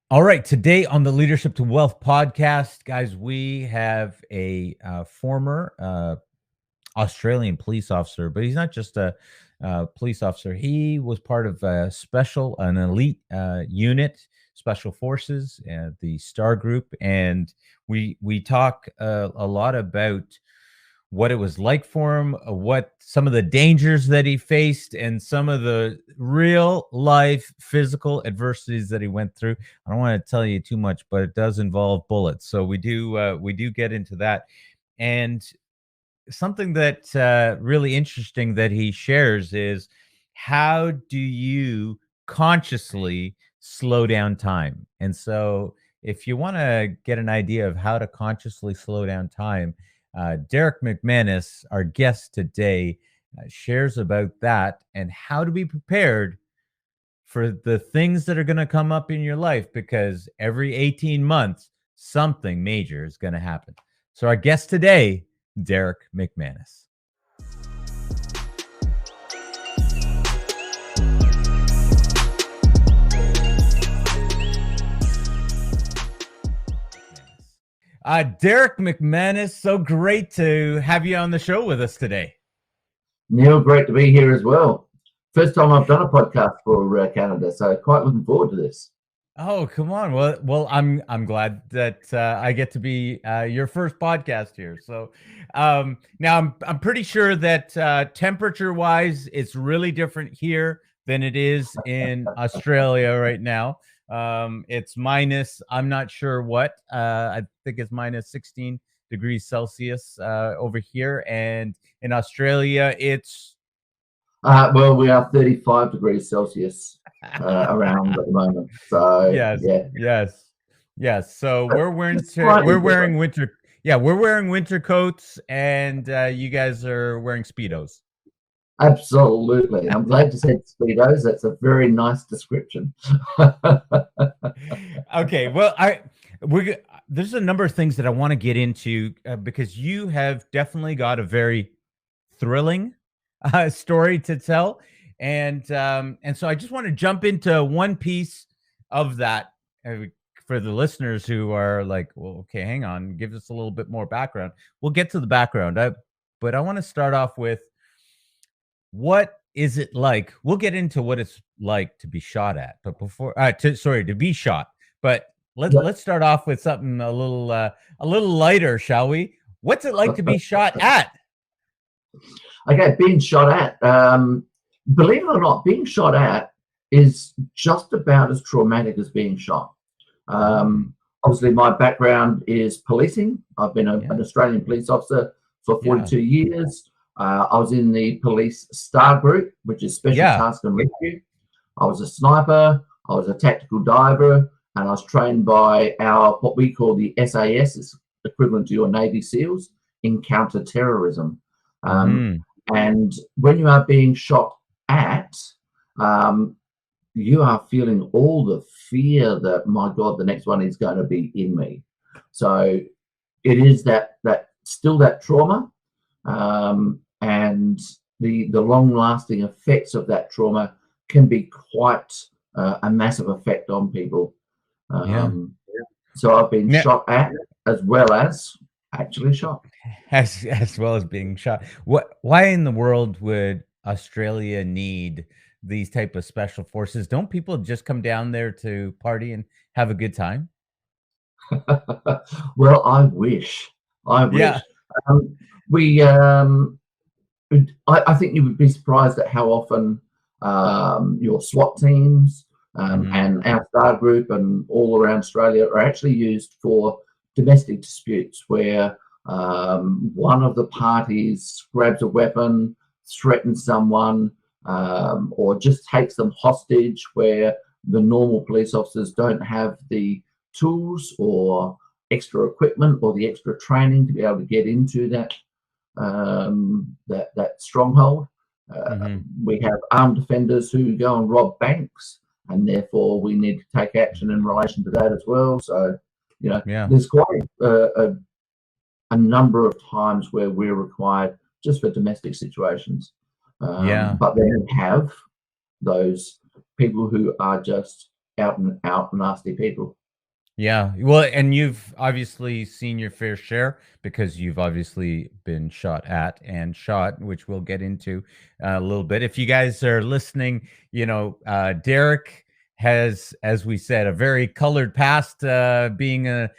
All right, today on the Leadership to Wealth podcast, guys, we have a former Australian police officer, but he's not just a police officer. He was part of an elite unit, special forces, the Star Group, and we talk a lot about what it was like for him, what some of the dangers that he faced, and some of the real life physical adversities that he went through. I don't want to tell you too much, but it does involve bullets, so we do get into that. And something that really interesting that he shares is, how do you consciously slow down time? And so if you want to get an idea of how to consciously slow down time, Derrick McManus, our guest today, shares about that and how to be prepared for the things that are going to come up in your life, because every 18 months something major is going to happen. So our guest today, Derrick McManus. Derrick McManus, so great to have you on the show with us today. Neil, great to be here as well. First time I've done a podcast for Canada, so quite looking forward to this. Oh, come on. Well, I'm glad that I get to be your first podcast here. So now I'm pretty sure that temperature wise, it's really different here than it is in Australia right now. It's minus, I'm not sure what. I think it's minus 16 degrees Celsius over here, and in Australia, it's Well, we are 35 degrees Celsius around at the moment. So yes. So we're wearing winter. Yeah, we're wearing winter coats, and you guys are wearing Speedos. Absolutely. I'm glad you said Speedos. That's a very nice description. Okay. Well, there's a number of things that I want to get into because you have definitely got a very thrilling story to tell, and so I just want to jump into one piece of that for the listeners who are like, well, okay, hang on, give us a little bit more background. We'll get to the background, but I want to start off with, what is it like? We'll get into what it's like to be shot at, but before to be shot. But let's start off with something a little lighter, shall we? What's it like to be shot at? Okay, being shot at. Believe it or not, being shot at is just about as traumatic as being shot. Obviously, my background is policing. I've been an Australian police officer for 42 years. I was in the police Star Group, which is Special Task and Rescue. I was a sniper. I was a tactical diver, and I was trained by what we call the SAS, is equivalent to your Navy SEALs, in counter-terrorism. And when you are being shot at, you are feeling all the fear that, my God, the next one is going to be in me. So it is that still that trauma, and the long-lasting effects of that trauma can be quite a massive effect on people. So I've been shot at as well as actually shot. As well as being shot. Why in the world would Australia need these type of special forces? Don't people just come down there to party and have a good time? Well, I wish. I think you would be surprised at how often your SWAT teams and our Star Group and all around Australia are actually used for domestic disputes, where one of the parties grabs a weapon, threatens someone, or just takes them hostage, where the normal police officers don't have the tools or extra equipment or the extra training to be able to get into that stronghold. We have armed offenders who go and rob banks, and therefore we need to take action in relation to that as well. So, there's quite a number of times where we're required just for domestic situations. But then you have those people who are just out and out nasty people. Yeah. Well, and you've obviously seen your fair share because you've obviously been shot at and shot, which we'll get into a little bit. If you guys are listening, Derrick has, as we said, a very colored past, being a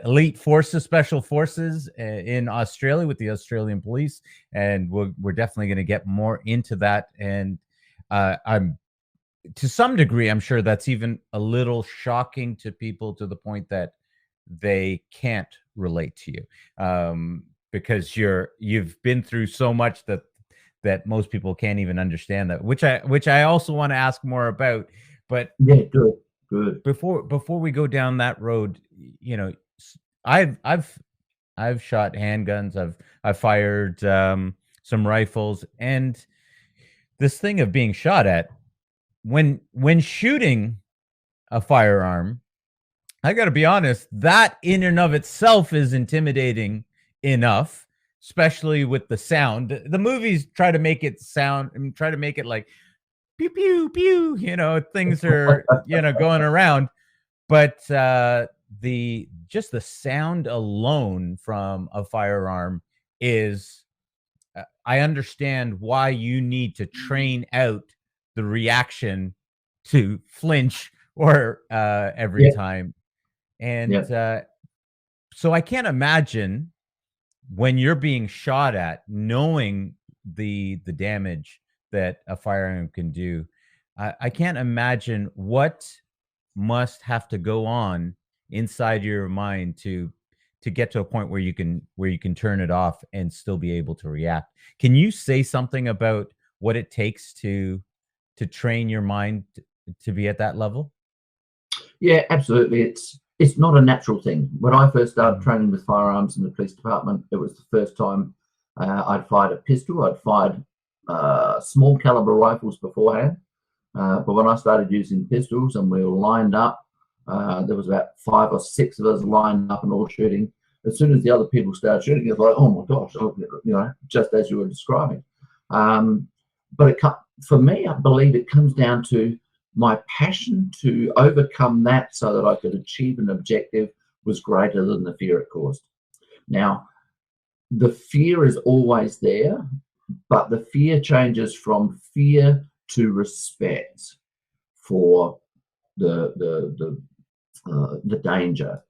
elite forces, special forces in Australia with the Australian police. And we're definitely going to get more into that. And I'm to some degree, I'm sure that's even a little shocking to people to the point that they can't relate to you, because you've been through so much that most people can't even understand that, which I also want to ask more about. But Yeah, good, good. before we go down that road, you know, I've shot handguns, I've fired some rifles, and this thing of being shot at when shooting a firearm, I got to be honest, that in and of itself is intimidating enough, especially with the sound. The movies try to make it sound and try to make it like pew pew pew, things are going around, but the just the sound alone from a firearm is I understand why you need to train out the reaction to flinch or every Yeah, time. And yeah. so I can't imagine when you're being shot at, knowing the damage that a firearm can do. I can't imagine what must have to go on inside your mind to get to a point where you can turn it off and still be able to react. Can you say something about what it takes to train your mind to be at that level? Yeah, absolutely. It's not a natural thing. When I first started Mhm. training with firearms in the police department, it was the first time I'd fired a pistol. I'd fired small caliber rifles beforehand, but when I started using pistols and we were lined up, there was about 5 or 6 of us lined up and all shooting. As soon as the other people started shooting, it's like, oh my gosh, just as you were describing. Um, but for me, I believe it comes down to my passion to overcome that so that I could achieve an objective was greater than the fear it caused. Now, the fear is always there, but the fear changes from fear to respect for the danger.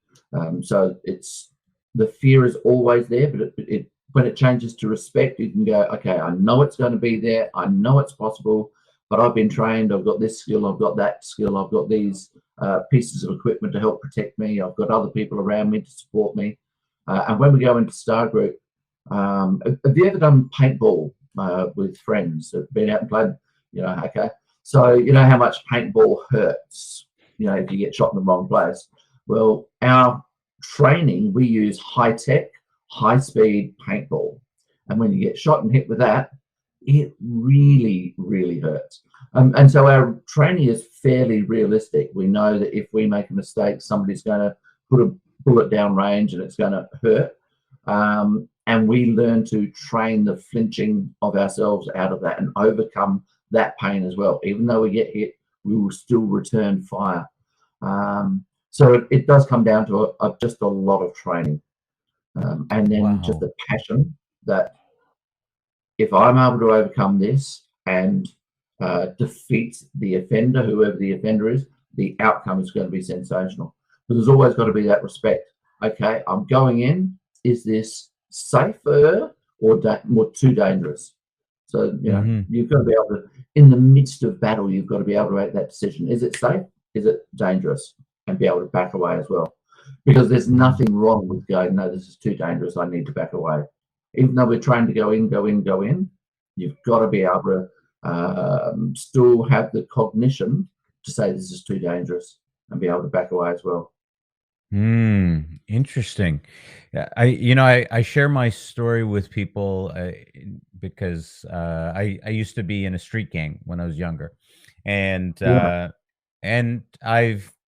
So it's the fear is always there, but it when it changes to respect, you can go, okay, I know it's going to be there, I know it's possible, but I've been trained, I've got this skill, I've got that skill, I've got these pieces of equipment to help protect me, I've got other people around me to support me. And when we go into Star Group, have you ever done paintball with friends? Been out and played, okay. So you know how much paintball hurts, if you get shot in the wrong place. Well, our training, we use high tech, high speed paintball. And when you get shot and hit with that, it really, really hurts. And so our training is fairly realistic. We know that if we make a mistake, somebody's going to put a bullet down range and it's going to hurt. And we learn to train the flinching of ourselves out of that and overcome that pain as well. Even though we get hit, we will still return fire. So it does come down to just a lot of training, and then just Wow. a passion that if I'm able to overcome this and defeat the offender, whoever the offender is, the outcome is going to be sensational. But there's always got to be that respect. Okay, I'm going in. Is this safer or too dangerous? So Hmm. you've got to be able to, in the midst of battle, you've got to be able to make that decision. Is it safe? Is it dangerous? And be able to back away as well. Because there's Hmm. nothing wrong with going, no, this is too dangerous. I need to back away. Even though we're trying to go in, go in, go in, you've got to be able to still have the cognition to say this is too dangerous and be able to back away as well. Interesting. Yeah, I share my story with people because I used to be in a street gang when I was younger, and Yeah.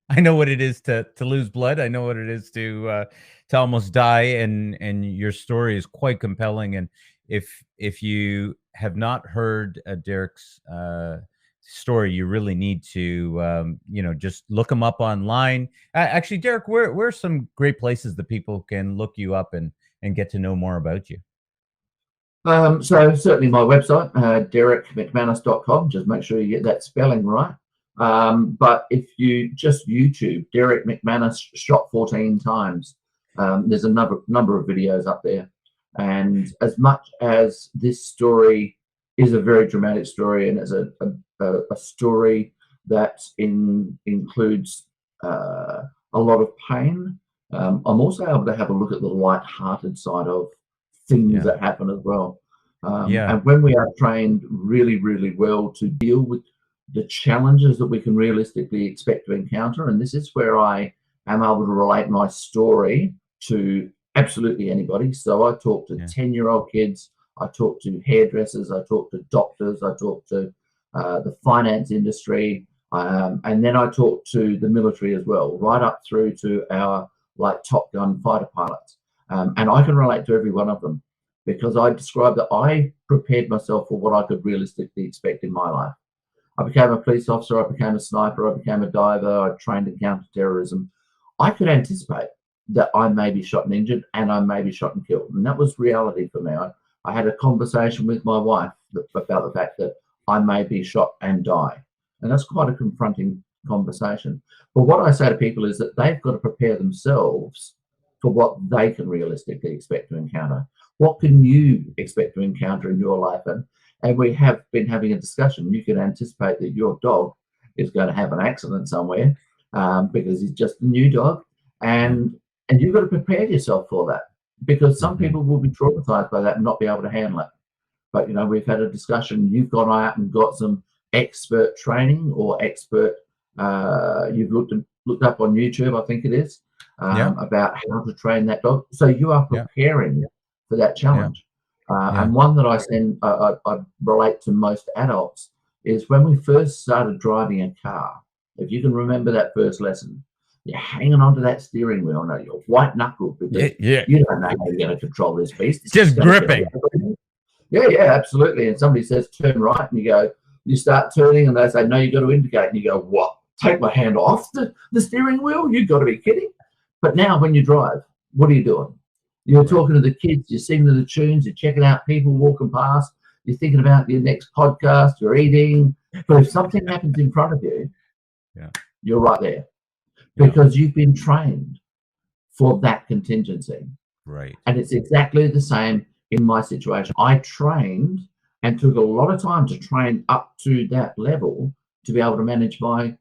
I know what it is to lose blood. I know what it is to almost die, and your story is quite compelling. And if you have not heard Derek's story, you really need to, just look them up online. Actually, Derrick, where are some great places that people can look you up and get to know more about you? So certainly my website, derrickmcmanus.com. Just make sure you get that spelling right. But if you just YouTube Derrick McManus shot 14 times, there's a number of videos up there. And as much as this story is a very dramatic story, and it's a story that includes a lot of pain, I'm also able to have a look at the light-hearted side of things that happen as well. And when we are trained really, really well to deal with the challenges that we can realistically expect to encounter, and this is where I am able to relate my story to absolutely anybody. So I talk to 10-year-old kids, I talk to hairdressers, I talk to doctors, I talk to the finance industry, and then I talk to the military as well, right up through to our Top Gun fighter pilots. And I can relate to every one of them, because I described that I prepared myself for what I could realistically expect in my life. I became a police officer, I became a sniper, I became a diver, I trained in counterterrorism. I could anticipate that I may be shot and injured, and I may be shot and killed. And that was reality for me. I had a conversation with my wife about the fact that I may be shot and die. And that's quite a confronting conversation. But what I say to people is that they've got to prepare themselves for what they can realistically expect to encounter. What can you expect to encounter in your life? And we have been having a discussion. You can anticipate that your dog is going to have an accident somewhere, because he's just a new dog. And you've got to prepare yourself for that, because some people will be traumatized by that and not be able to handle it. But, we've had a discussion. You've gone out and got some expert training, or you've looked up on YouTube, I think it is, about how to train that dog. So you are preparing for that challenge. And one that I relate to most adults is when we first started driving a car. If you can remember that first lesson, you're hanging onto that steering wheel. No, you're white knuckled, because you don't know how you're going to control this beast. It's just gripping. Yeah, absolutely. And somebody says turn right, and you start turning, and they say no, you got to indicate, and you go, what? Take my hand off the steering wheel? You've got to be kidding. But now when you drive, what are you doing? You're talking to the kids, you're singing to the tunes, you're checking out people walking past, you're thinking about your next podcast, you're eating. But if something happens in front of you, you're right there, because you've been trained for that contingency. Right. And it's exactly the same in my situation. I trained and took a lot of time to train up to that level to be able to manage my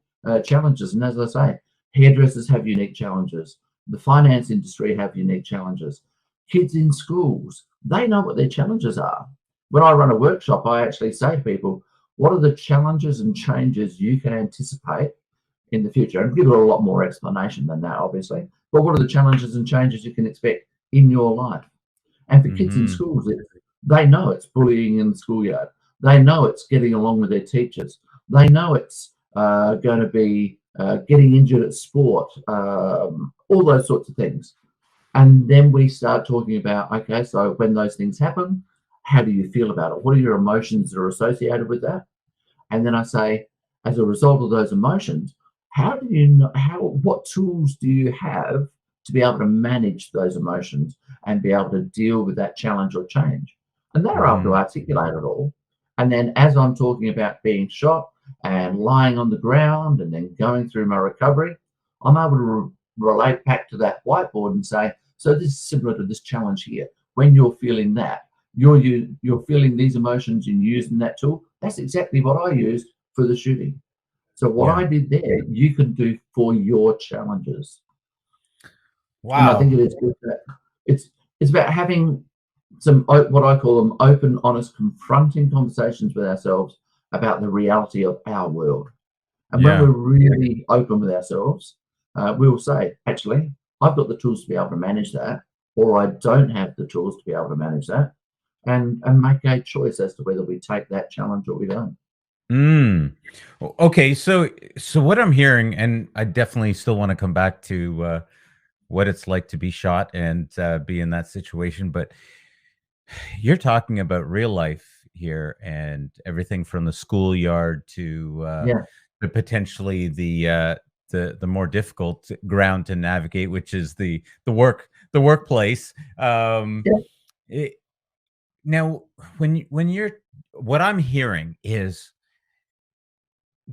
challenges. And as I say, hairdressers have unique challenges. The finance industry have unique challenges. Kids in schools, they know what their challenges are. When I run a workshop, I actually say to people, what are the challenges and changes you can anticipate in the future? And give it a lot more explanation than that, obviously. But what are the challenges and changes you can expect in your life? And for kids in schools, they know it's bullying in the schoolyard. They know it's getting along with their teachers. They know it's going to be getting injured at sport, all those sorts of things. And then we start talking about, okay, so when those things happen, how do you feel about it? What are your emotions that are associated with that? And then I say, as a result of those emotions, how do you know, what tools do you have to be able to manage those emotions and be able to deal with that challenge or change? And they're able to articulate it all. And then as I'm talking about being shot and lying on the ground and then going through my recovery, I'm able to relate back to that whiteboard and say, so this is similar to this challenge here. When you're feeling that, you're feeling these emotions and using that tool. That's exactly what I used for the shooting. So what I did there, you can do for your challenges. Wow. And I think it is good that it's about having some, what I call them, open, honest, confronting conversations with ourselves about the reality of our world. And when we're really open with ourselves, we'll say, actually, I've got the tools to be able to manage that, or I don't have the tools to be able to manage that, and make a choice as to whether we take that challenge or we don't. Okay, so what I'm hearing, and I definitely still want to come back to what it's like to be shot and be in that situation, but you're talking about real life. here, and everything from the schoolyard Yeah. to potentially the more difficult ground to navigate, which is the workplace. Yeah. It, now, when you're what I'm hearing is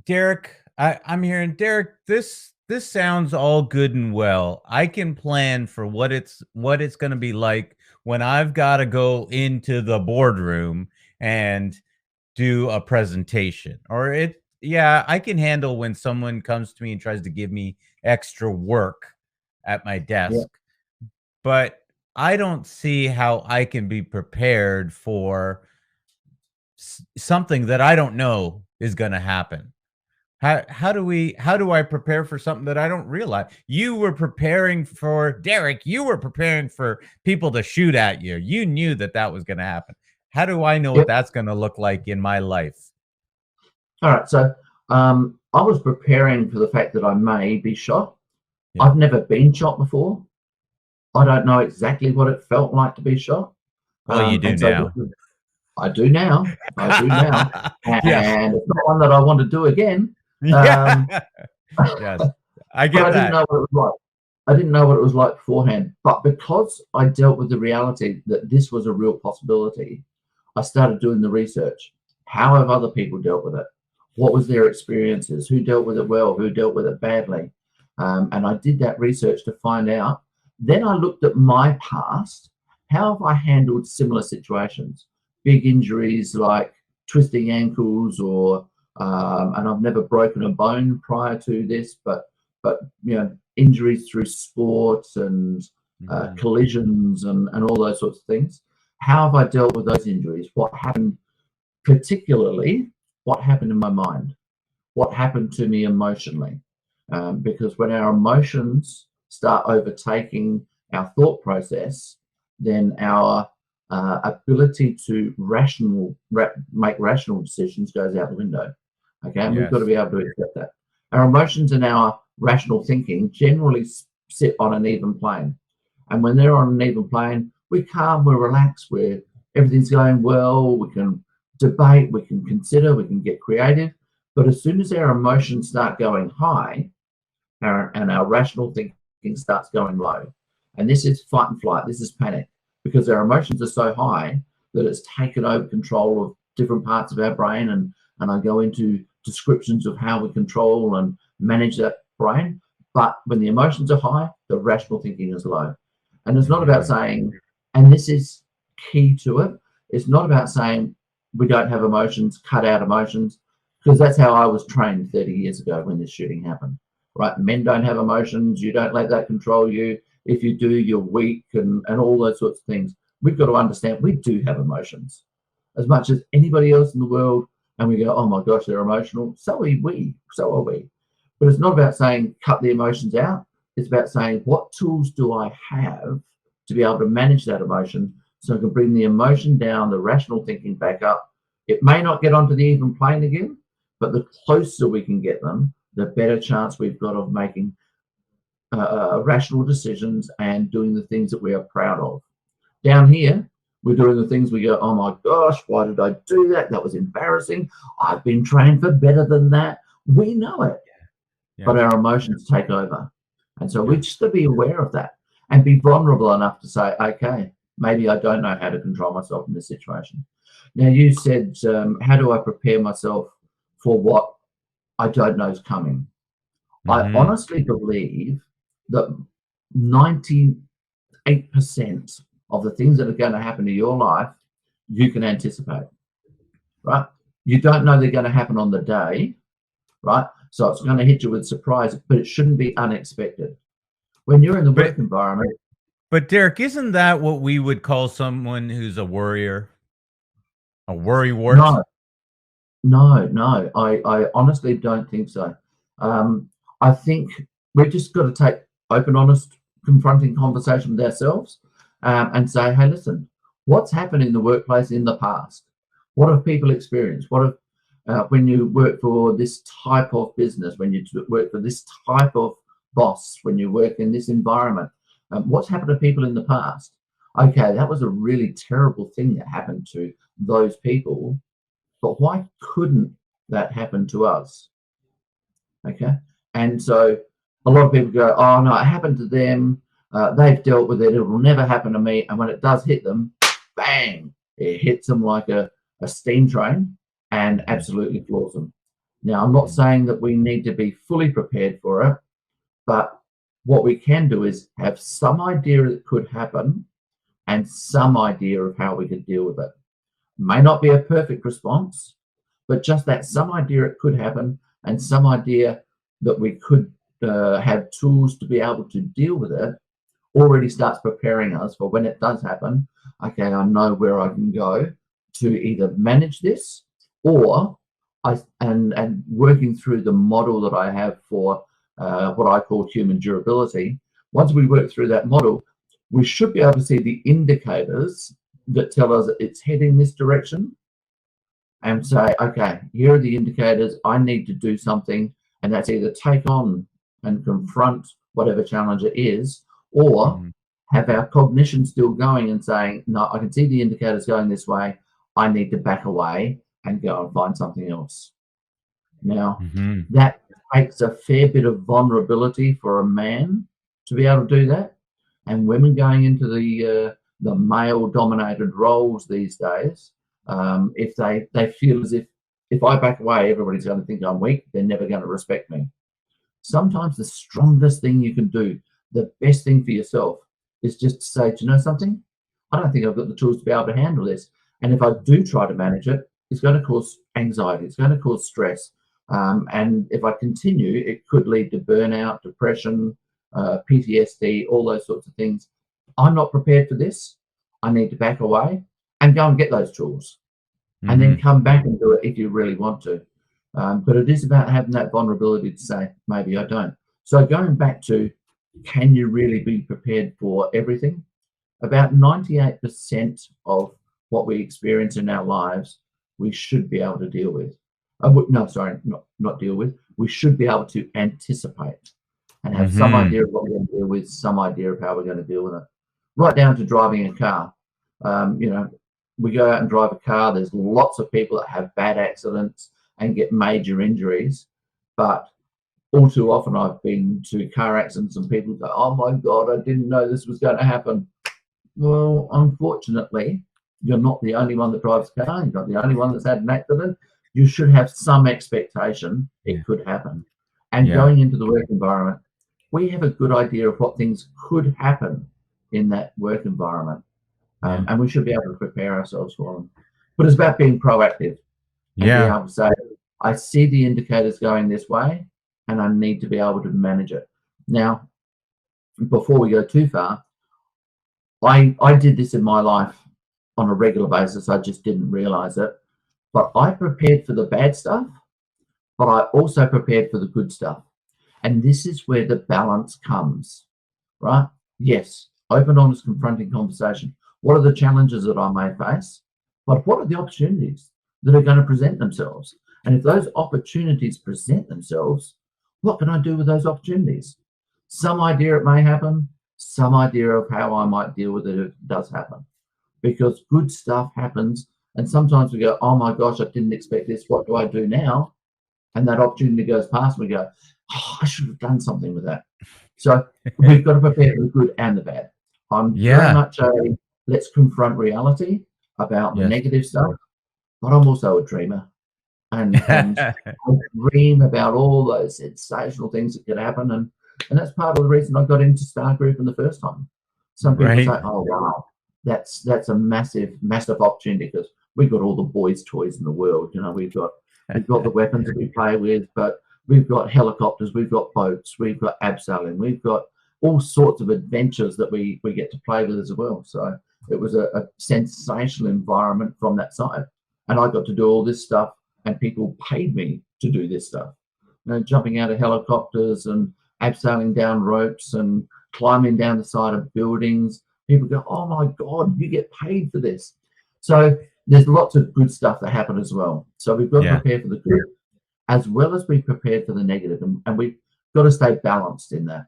Derrick, I'm hearing Derrick. This sounds all good and well. I can plan for what it's going to be like when I've got to go into the boardroom and do a presentation. Or yeah, I can handle when someone comes to me and tries to give me extra work at my Yeah. desk. But I don't see how I can be prepared for something that I don't know is going to happen. How do I prepare for something that I don't realize? You were preparing for Derrick. You were preparing for people to shoot at you. You knew that that was going to happen. How do I know what Yep. that's going to look like in my life? All right. So I was preparing for the fact that I may be shot. Yeah. I've never been shot before. I don't know exactly what it felt like to be shot. Well, you do And so now. I do now. I do now. Yeah. And it's not one that I want to do again. Yeah. Yes. I But get I didn't that. know what it was like. I didn't know what it was like beforehand. But because I dealt with the reality that this was a real possibility, I started doing the research. How have other people dealt with it? What was their experiences? Who dealt with it well? Who dealt with it badly? And I did that research to find out. Then I looked at my past. How have I handled similar situations? Big injuries like twisting ankles, or and I've never broken a bone prior to this, but injuries through sports and Mhm. collisions and all those sorts of things. How have I dealt with those injuries? What happened, particularly, what happened in my mind? What happened to me emotionally? Because when our emotions start overtaking our thought process, then our ability to make rational decisions goes out the window. Okay, and we've got to Yes. be able to accept that. Our emotions and our rational thinking generally sit on an even plane. And when they're on an even plane, we're calm, we're relaxed, everything's going well, we can debate, we can consider, we can get creative. But as soon as our emotions start going high, and our rational thinking starts going low, and this is fight and flight, this is panic, because our emotions are so high that it's taken over control of different parts of our brain. And I go into descriptions of how we control and manage that brain. But when the emotions are high, the rational thinking is low. And it's not about Mhm. saying, and this is key to it, it's not about saying we don't have emotions, cut out emotions, because that's how I was trained 30 years ago when this shooting happened. Right? Men don't have emotions. You don't let that control you. If you do, you're weak, and all those sorts of things. We've got to understand we do have emotions as much as anybody else in the world. And we go, oh my gosh, they're emotional. So are we. So are we. But it's not about saying cut the emotions out. It's about saying what tools do I have to be able to manage that emotion so I can bring the emotion down, the rational thinking back up. It may not get onto the even plane again, but the closer we can get them, the better chance we've got of making rational decisions and doing the things that we are proud of. Down here, we're doing the things we go, oh my gosh, why did I do that? That was embarrassing. I've been trained for better than that. We know it, Yeah. but our emotions take over. And so we Yeah. just got to be aware of that and be vulnerable enough to say, okay, maybe I don't know how to control myself in this situation. Now, you said, how do I prepare myself for what I don't know is coming? I Mhm. honestly believe that 98% of the things that are going to happen to your life, you can anticipate, right? You don't know they're going to happen on the day, right? So it's going to hit you with surprise, but it shouldn't be unexpected. When you're in the But work environment, but Derrick, isn't that what we would call someone who's a worrier? A worrywart? no, no, I honestly don't think so. Um, I think we've just got to take open, honest, confronting conversation with ourselves, and say, hey, listen, what's happened in the workplace in the past? What have people experienced? What have, when you work for this type of business, when you work for this type of boss, when you work in this environment, what's happened to people in the past? okay, that was a really terrible thing that happened to those people, but why couldn't that happen to us? Okay. And so a lot of people go, oh, no, it happened to them. They've dealt with it. It will never happen to me. And when it does hit them, bang, it hits them like a steam train and absolutely floors them. Now, I'm not saying that we need to be fully prepared for it, but what we can do is have some idea that could happen and some idea of how we could deal with it. May not be a perfect response, but just that some idea it could happen and some idea that we could have tools to be able to deal with it already starts preparing us for when it does happen. Okay, I know where I can go to either manage this, or and working through the model that I have for what I call human durability. Once we work through that model, we should be able to see the indicators that tell us it's heading this direction, and say, okay, here are the indicators. I need to do something, and that's either take on and confront whatever challenge it is, or have our cognition still going and saying, no, I can see the indicators going this way. I need to back away and go and find something else. Now, that takes a fair bit of vulnerability for a man to be able to do that, and women going into the male-dominated roles these days. If they feel as if I back away, everybody's going to think I'm weak. They're never going to respect me. Sometimes the strongest thing you can do, the best thing for yourself, is just to say, do you know something? I don't think I've got the tools to be able to handle this. And if I do try to manage it, it's going to cause anxiety. It's going to cause stress. And if I continue, it could lead to burnout, depression, PTSD, all those sorts of things. I'm not prepared for this. I need to back away and go and get those tools, and then come back and do it if you really want to. But it is about having that vulnerability to say, maybe I don't. So going back to, can you really be prepared for everything? About 98% of what we experience in our lives, we should be able to deal with. Not deal with. We should be able to anticipate and have some idea of what we're going to deal with, some idea of how we're going to deal with it. Right down to driving a car. We go out and drive a car. There's lots of people that have bad accidents and get major injuries, but all too often I've been to car accidents and people go, oh my God, I didn't know this was going to happen. Well, unfortunately, you're not the only one that drives a car. You're not the only one that's had an accident. You should have some expectation it could happen. And going into the work environment, we have a good idea of what things could happen in that work environment. And we should be able to prepare ourselves for them. But it's about being proactive. And being able to say, I see the indicators going this way, and I need to be able to manage it. Now, before we go too far, I did this in my life on a regular basis. I just didn't realize it. But I prepared for the bad stuff, but I also prepared for the good stuff. And this is where the balance comes, right? Yes, open, honest, confronting conversation. What are the challenges that I may face? But what are the opportunities that are going to present themselves? And if those opportunities present themselves, what can I do with those opportunities? Some idea it may happen, some idea of how I might deal with it if it does happen. Because good stuff happens, and sometimes we go, oh my gosh, I didn't expect this. What do I do now? And that opportunity goes past, and we go, oh, I should have done something with that. So we've got to prepare for the good and the bad. I'm very much a let's confront reality about the negative stuff, but I'm also a dreamer. And I dream about all those sensational things that could happen. And that's part of the reason I got into Star Group in the first time. Some people say, oh, wow, that's a massive, massive opportunity, because we've got all the boys' toys in the world. You know, we've got the weapons that we play with, but we've got helicopters, we've got boats, we've got abseiling, we've got all sorts of adventures that we get to play with as well. So it was a sensational environment from that side. And I got to do all this stuff, and people paid me to do this stuff. You know, jumping out of helicopters and abseiling down ropes and climbing down the side of buildings. People go, oh my God, you get paid for this. So there's lots of good stuff that happen as well. So we've got to prepare for the good as well as be prepared for the negative. And we've got to stay balanced in that.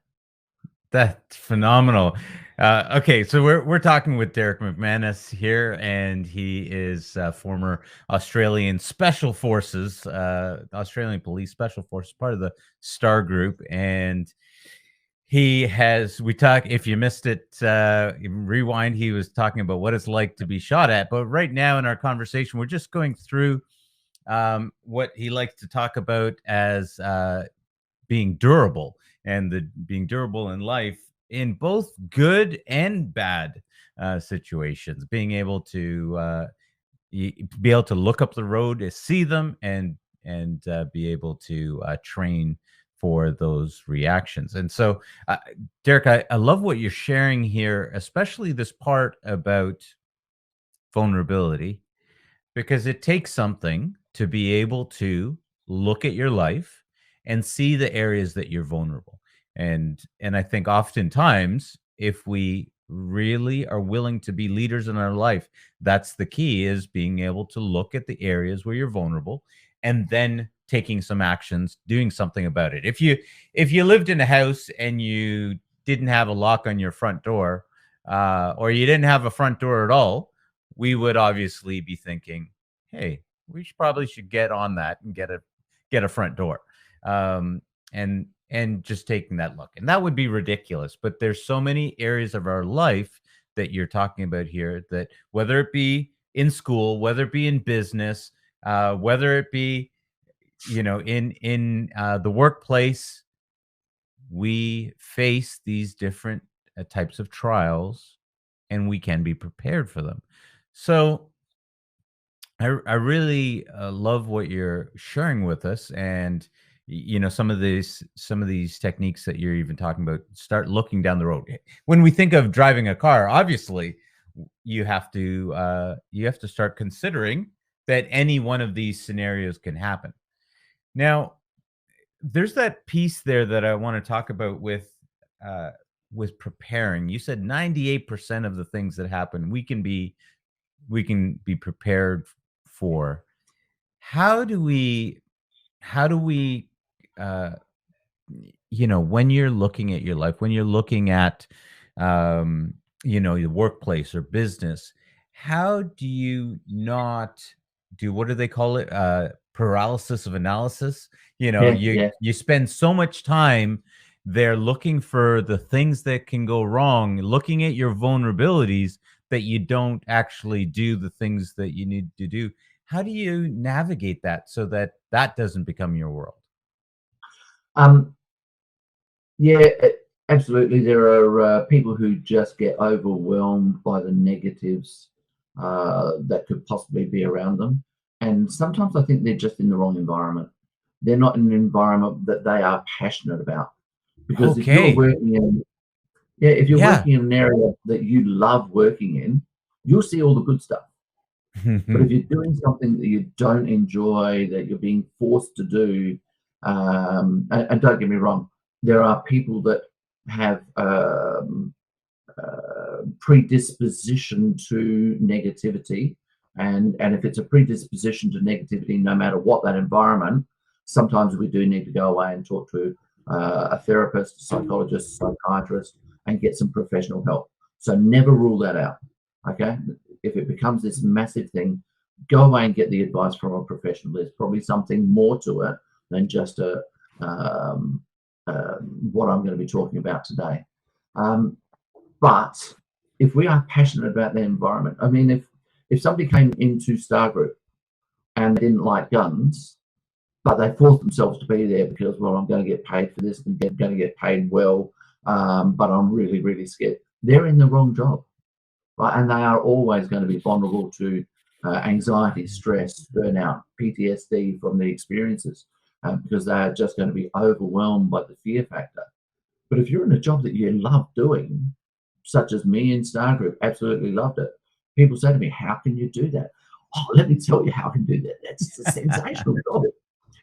That's phenomenal. Okay, so we're talking with Derrick McManus here, and he is former Australian Special Forces, Australian Police Special Forces, part of the Star Group, and he has. We talk. If you missed it, rewind. He was talking about what it's like to be shot at. But right now in our conversation, we're just going through what he likes to talk about as being durable and the being durable in life in both good and bad situations, being able to be able to look up the road, see them, and be able to train for those reactions. And so, Derrick, I love what you're sharing here, especially this part about vulnerability, because it takes something to be able to look at your life and see the areas that you're vulnerable. And I think oftentimes, if we really are willing to be leaders in our life, that's the key, is being able to look at the areas where you're vulnerable and then taking some actions, doing something about it. If you lived in a house and you didn't have a lock on your front door, or you didn't have a front door at all, we would obviously be thinking, hey, we probably should get on that and get a front door, um, and just taking that look. And that would be ridiculous. But there's so many areas of our life that you're talking about here, that whether it be in school, whether it be in business, whether it be in the workplace, we face these different types of trials, and we can be prepared for them. So I really love what you're sharing with us, and some of these techniques that you're even talking about. Start looking down the road. When we think of driving a car, obviously you have to start considering that any one of these scenarios can happen. Now, there's that piece there that I want to talk about with preparing. You said 98% of the things that happen we can be prepared for. How do we how do we uh when you're looking at your life, when you're looking at your workplace or business, how do you not do, what do they call it, paralysis of analysis? Yeah, you yeah. you spend so much time there looking for the things that can go wrong, looking at your vulnerabilities, that you don't actually do the things that you need to do. How do you navigate that so that that doesn't become your world? Um, yeah, absolutely. There are people who just get overwhelmed by the negatives that could possibly be around them. And sometimes I think they're just in the wrong environment. They're not in an environment that they are passionate about. Because if you're Okay. working in, yeah, if you're Yeah. working in an area that you love working in, you'll see all the good stuff. But if you're doing something that you don't enjoy, that you're being forced to do, and don't get me wrong, there are people that have predisposition to negativity, and if it's a predisposition to negativity, no matter what that environment, sometimes we do need to go away and talk to a therapist, a psychologist, psychiatrist, and get some professional help. So never rule that out. Okay, if it becomes this massive thing, go away and get the advice from a professional. There's probably something more to it than just um, what I'm going to be talking about today. Um, but if we are passionate about the environment, I mean, if somebody came into Star Group and they didn't like guns, but they forced themselves to be there because, well, I'm going to get paid for this and going to get paid well, but I'm really, really scared. They're in the wrong job, right? And they are always going to be vulnerable to anxiety, stress, burnout, PTSD from the experiences, because they are just going to be overwhelmed by the fear factor. But if you're in a job that you love doing, such as me in Star Group, absolutely loved it. People say to me, "How can you do that?" Oh, let me tell you how I can do that. That's a sensational job.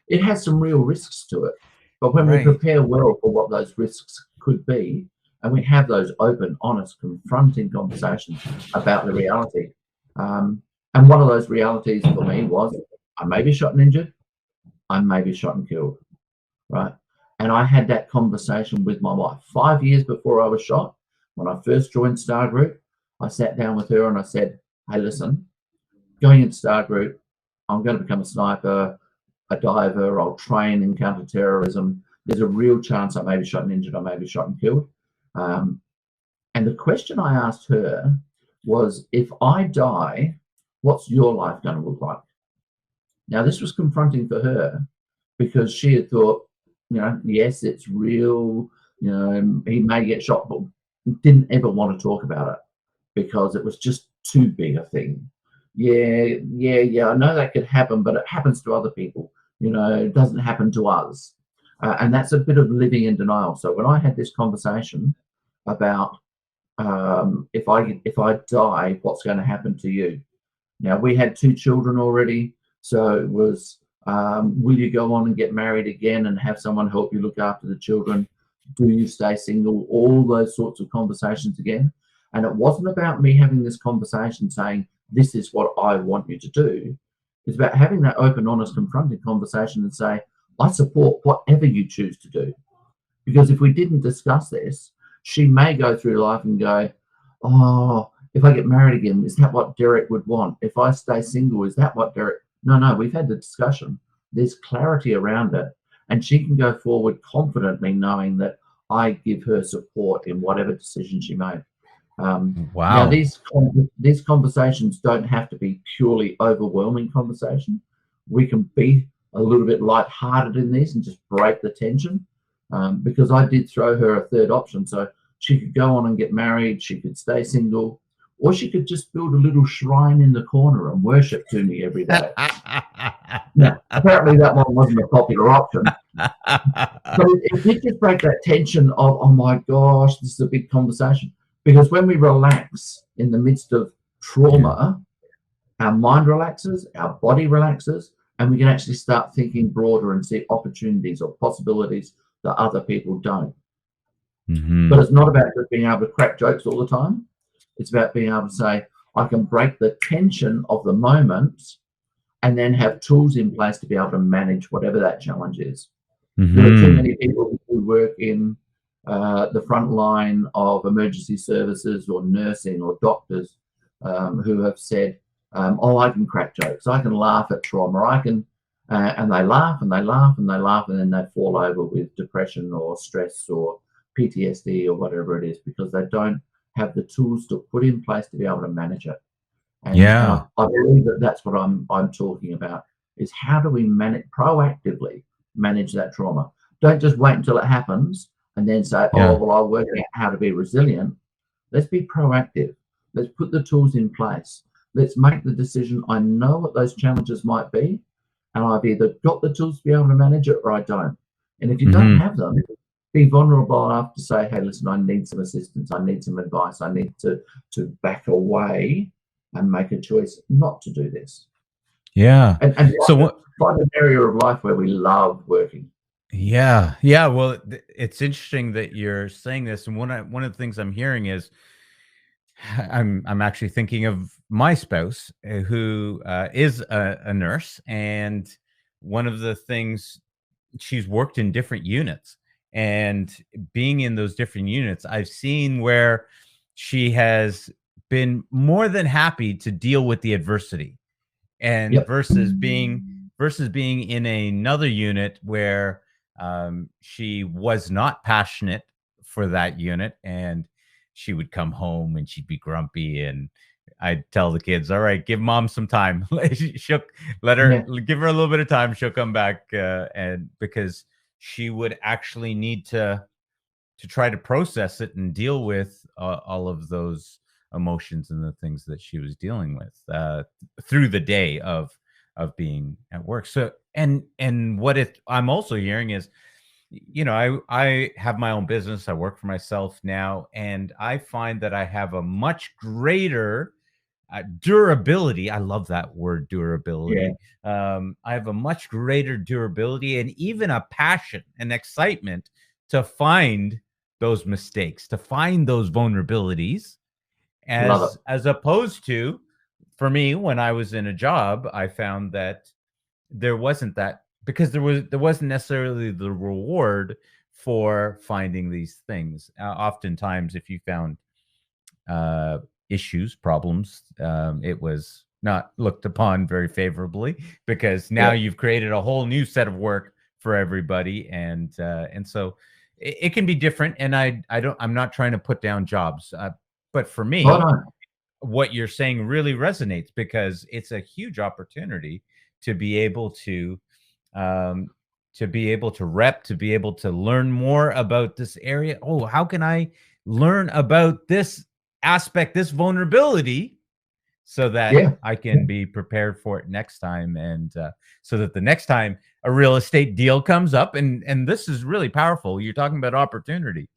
It has some real risks to it. But when we Right. prepare well for what those risks could be, and we have those open, honest, confronting conversations about the reality. Um, and one of those realities for me was I may be shot and injured, I may be shot and killed, right? And I had that conversation with my wife 5 years before I was shot. When I first joined Star Group, I sat down with her and I said, hey, listen, going into Star Group, I'm going to become a sniper, a diver, I'll train in counter-terrorism. There's a real chance I may be shot and injured, I may be shot and killed. And the question I asked her was, if I die, what's your life going to look like? Now, this was confronting for her because she had thought, yes, it's real, he may get shot, but didn't ever want to talk about it because it was just too big a thing. Yeah, I know that could happen, but it happens to other people. It doesn't happen to us. And that's a bit of living in denial. So when I had this conversation about if I die, what's going to happen to you? Now, we had 2 children already, so it was, will you go on and get married again and have someone help you look after the children? Do you stay single? All those sorts of conversations again. And it wasn't about me having this conversation saying, this is what I want you to do. It's about having that open, honest, confronting conversation and say, I support whatever you choose to do. Because if we didn't discuss this, she may go through life and go, oh, if I get married again, is that what Derrick would want? If I stay single, is that what Derrick? No, we've had the discussion. There's clarity around it. And she can go forward confidently knowing that I give her support in whatever decision she made. Wow. Now, these conversations don't have to be purely overwhelming conversation. We can be a little bit lighthearted in this and just break the tension. Because I did throw her a third option. So she could go on and get married, she could stay single, or she could just build a little shrine in the corner and worship to me every day. Now, apparently that one wasn't a popular option. But it did just break that tension of, oh my gosh, this is a big conversation. Because when we relax in the midst of trauma, our mind relaxes, our body relaxes, and we can actually start thinking broader and see opportunities or possibilities that other people don't. But it's not about just being able to crack jokes all the time. It's about being able to say, I can break the tension of the moment and then have tools in place to be able to manage whatever that challenge is. There are too many people who work in the front line of emergency services or nursing or doctors who have said, oh, I can crack jokes, I can laugh at trauma, I can, and they laugh and they laugh and they laugh, and then they fall over with depression or stress or PTSD or whatever it is, because they don't have the tools to put in place to be able to manage it. And, and I believe that that's what I'm talking about, is how do we proactively manage that trauma? Don't just wait until it happens and then say, oh, well, I'll work out how to be resilient. Let's be proactive. Let's put the tools in place. Let's make the decision. I know what those challenges might be, and I've either got the tools to be able to manage it or I don't. And if you don't have them, be vulnerable enough to say, hey, listen, I need some assistance. I need some advice. I need to back away and make a choice not to do this. Yeah. And so find an area of life where we love working. Yeah. Well, it's interesting that you're saying this, and one of the things I'm hearing is, I'm actually thinking of my spouse, who is a nurse, and one of the things, she's worked in different units, and being in those different units, I've seen where she has been more than happy to deal with the adversity, and versus being in another unit where she was not passionate for that unit, and she would come home and she'd be grumpy, and I'd tell the kids, all right, give mom some time. She'll give her a little bit of time. She'll come back. And because she would actually need to try to process it and deal with all of those emotions and the things that she was dealing with through the day of being at work. So, and what I'm also hearing is, I have my own business. I work for myself now, and I find that I have a much greater durability. I love that word, durability. I have a much greater durability and even a passion and excitement to find those mistakes, to find those vulnerabilities, as opposed to, for me, when I was in a job, I found that there wasn't that, because there wasn't necessarily the reward for finding these things. Oftentimes, if you found uh, issues, problems, it was not looked upon very favorably, because now Yeah. you've created a whole new set of work for everybody, and so it can be different. And I'm not trying to put down jobs, but for Oh me, no. what you're saying really resonates, because it's a huge opportunity to be able um, to rep, to be able to learn more about this area. Oh, how can I learn about this aspect, this vulnerability, so that Yeah. I can be prepared for it next time, and so that the next time a real estate deal comes up, and this is really powerful. You're talking about opportunity.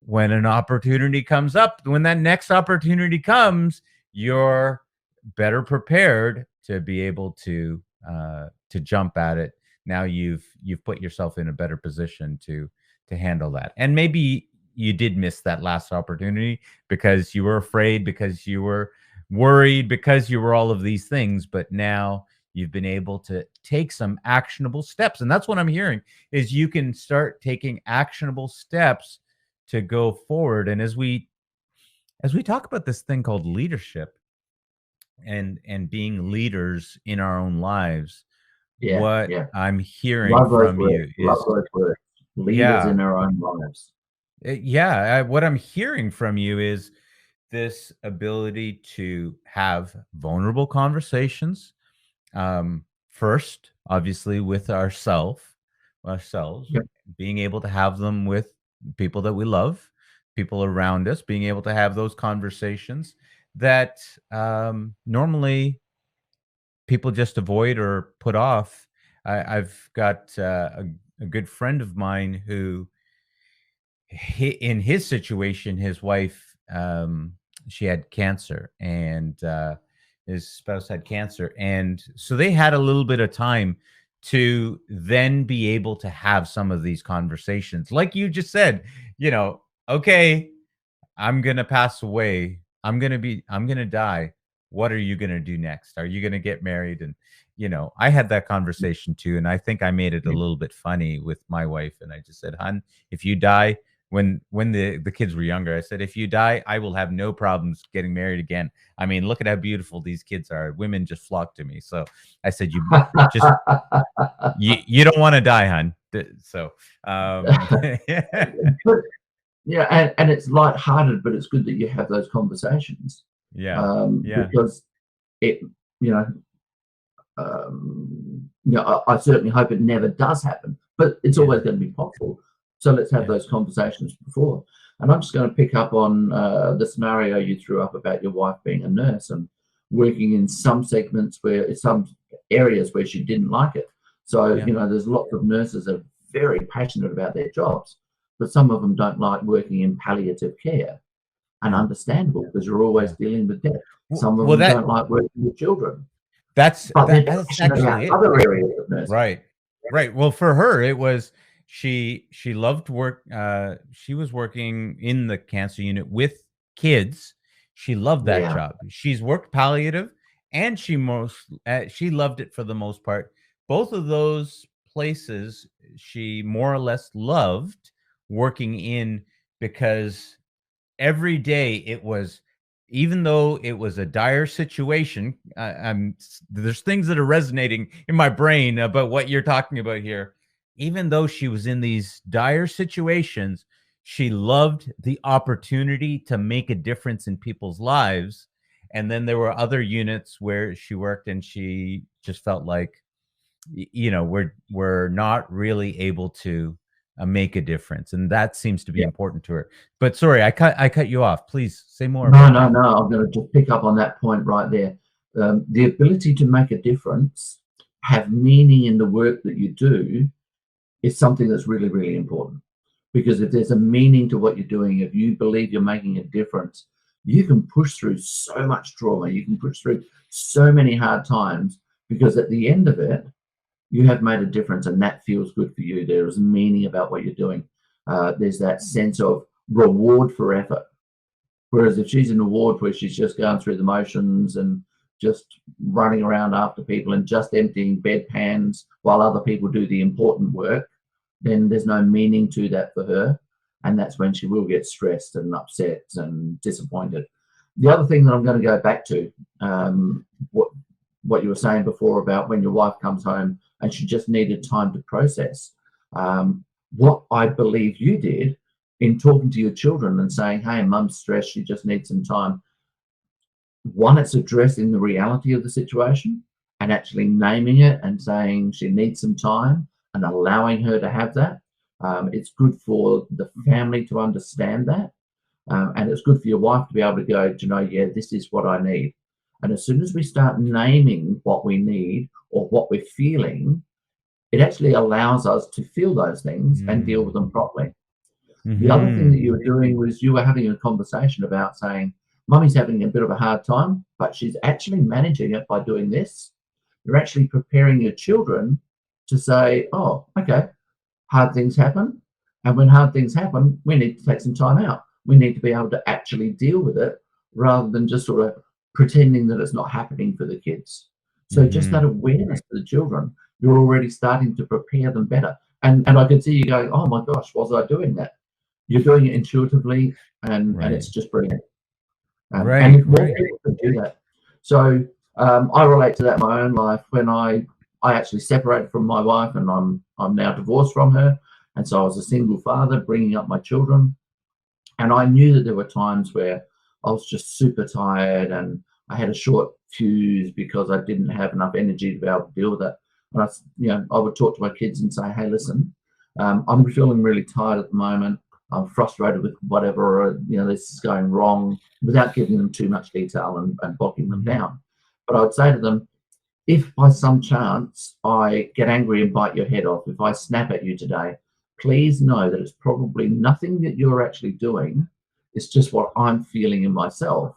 When an opportunity comes up, when that next opportunity comes, you're better prepared to be able to jump at it. Now you've put yourself in a better position to handle that. And maybe you did miss that last opportunity because you were afraid, because you were worried, because you were all of these things, but now you've been able to take some actionable steps. And that's what I'm hearing, is you can start taking actionable steps to go forward. And as we talk about this thing called leadership, and being leaders in our own lives, Yeah. what Yeah. I'm hearing Love those from words. you Love is, those words. Leaders yeah, in our own lives. what I'm hearing from you is this ability to have vulnerable conversations, first, obviously, with ourselves, Yep. being able to have them with people that we love, people around us, being able to have those conversations that normally people just avoid or put off. I've got a good friend of mine who, in his situation, his wife, she had cancer, and his spouse had cancer, and so they had a little bit of time to then be able to have some of these conversations, like you just said. Okay, I'm gonna pass away. I'm gonna die. What are you gonna do next? Are you gonna get married? And I had that conversation too, and I think I made it a Yeah. little bit funny with my wife, and I just said, "Hun, if you die," when the kids were younger, I said, "If you die, I will have no problems getting married again. I mean, look at how beautiful these kids are. Women just flock to me." So I said, just you don't want to die, hun." So yeah, But yeah, and it's lighthearted, but it's good that you have those conversations, yeah, yeah, because it, you know, I certainly hope it never does happen, but it's yeah, always going to be possible. So let's have yeah, those conversations before. And I'm just going to pick up on the scenario you threw up about your wife being a nurse and working in some segments where, some areas where she didn't like it. So, yeah. there's lots of nurses that are very passionate about their jobs, but some of them don't like working in palliative care. And Yeah, understandable, because you're always yeah. dealing with death. W Some of well, them don't like working with children, that's but they're that's passionate about actually it. other areas of nursing. Right. Right. Well, for her, it was, she loved work. She was working in the cancer unit with kids. She loved that Yeah, job. She's worked palliative, and she loved it for the most part. Both of those places she more or less loved working in, because every day it was, even though it was a dire situation, there's things that are resonating in my brain about what you're talking about here. Even though she was in these dire situations, she loved the opportunity to make a difference in people's lives. And then there were other units where she worked, and she just felt like, we're not really able to make a difference, and that seems to be yeah. important to her. But sorry, I cut you off. Please say more No, about no, that. no. I'm going to just pick up on that point right there. The ability to make a difference, have meaning in the work that you do, is something that's really, really important. Because if there's a meaning to what you're doing, if you believe you're making a difference, you can push through so much trauma. You can push through so many hard times, because at the end of it, you have made a difference, and that feels good for you. There is meaning about what you're doing. There's that sense of reward for effort. Whereas if she's in a ward where she's just going through the motions and just running around after people and just emptying bedpans while other people do the important work, then there's no meaning to that for her. And that's when she will get stressed and upset and disappointed. The other thing that I'm going to go back to, what you were saying before about when your wife comes home and she just needed time to process. What I believe you did in talking to your children and saying, hey, mum's stressed, she just needs some time. One, it's addressing the reality of the situation and actually naming it and saying she needs some time and allowing her to have that. It's good for the family to understand that. And it's good for your wife to be able to go, to know, yeah, this is what I need. And as soon as we start naming what we need or what we're feeling, it actually allows us to feel those things and deal with them properly. The other thing that you were doing was you were having a conversation about saying, mummy's having a bit of a hard time, but she's actually managing it by doing this. You're actually preparing your children to say, oh, okay, hard things happen. And when hard things happen, we need to take some time out. We need to be able to actually deal with it rather than just sort of pretending that it's not happening for the kids. So just that awareness for the children, you're already starting to prepare them better. And I could see you going, oh my gosh, was I doing that? You're doing it intuitively, and it's just brilliant. And if more people can do that. So I relate to that in my own life when I actually separated from my wife, and I'm now divorced from her. And so I was a single father bringing up my children. And I knew that there were times where I was just super tired and I had a short fuse because I didn't have enough energy to be able to deal with it. And I would talk to my kids and say, hey, listen, I'm feeling really tired at the moment. I'm frustrated with whatever, or, this is going wrong, without giving them too much detail and bogging them down. But I would say to them, if by some chance I get angry and bite your head off, if I snap at you today, please know that it's probably nothing that you're actually doing. It's just what I'm feeling in myself.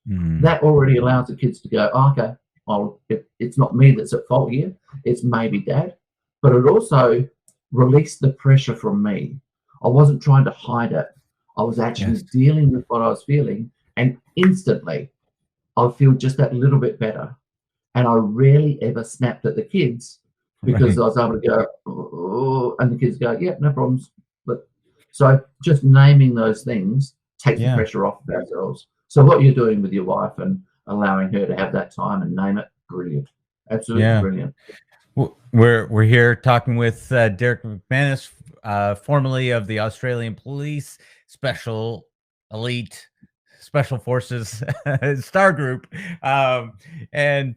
That already allows the kids to go, oh, okay, well, it's not me that's at fault here. It's maybe dad. But it also released the pressure from me. I wasn't trying to hide it. I was actually dealing with what I was feeling. And instantly, I feel just that little bit better. And I rarely ever snapped at the kids because I was able to go, oh, and the kids go, yeah, no problems. But so just naming those things takes the pressure off of ourselves. So what you're doing with your wife and allowing her to have that time and name it, brilliant. Absolutely brilliant. We're here talking with Derrick McManus, formerly of the Australian Police Special Elite Special Forces Star Group, and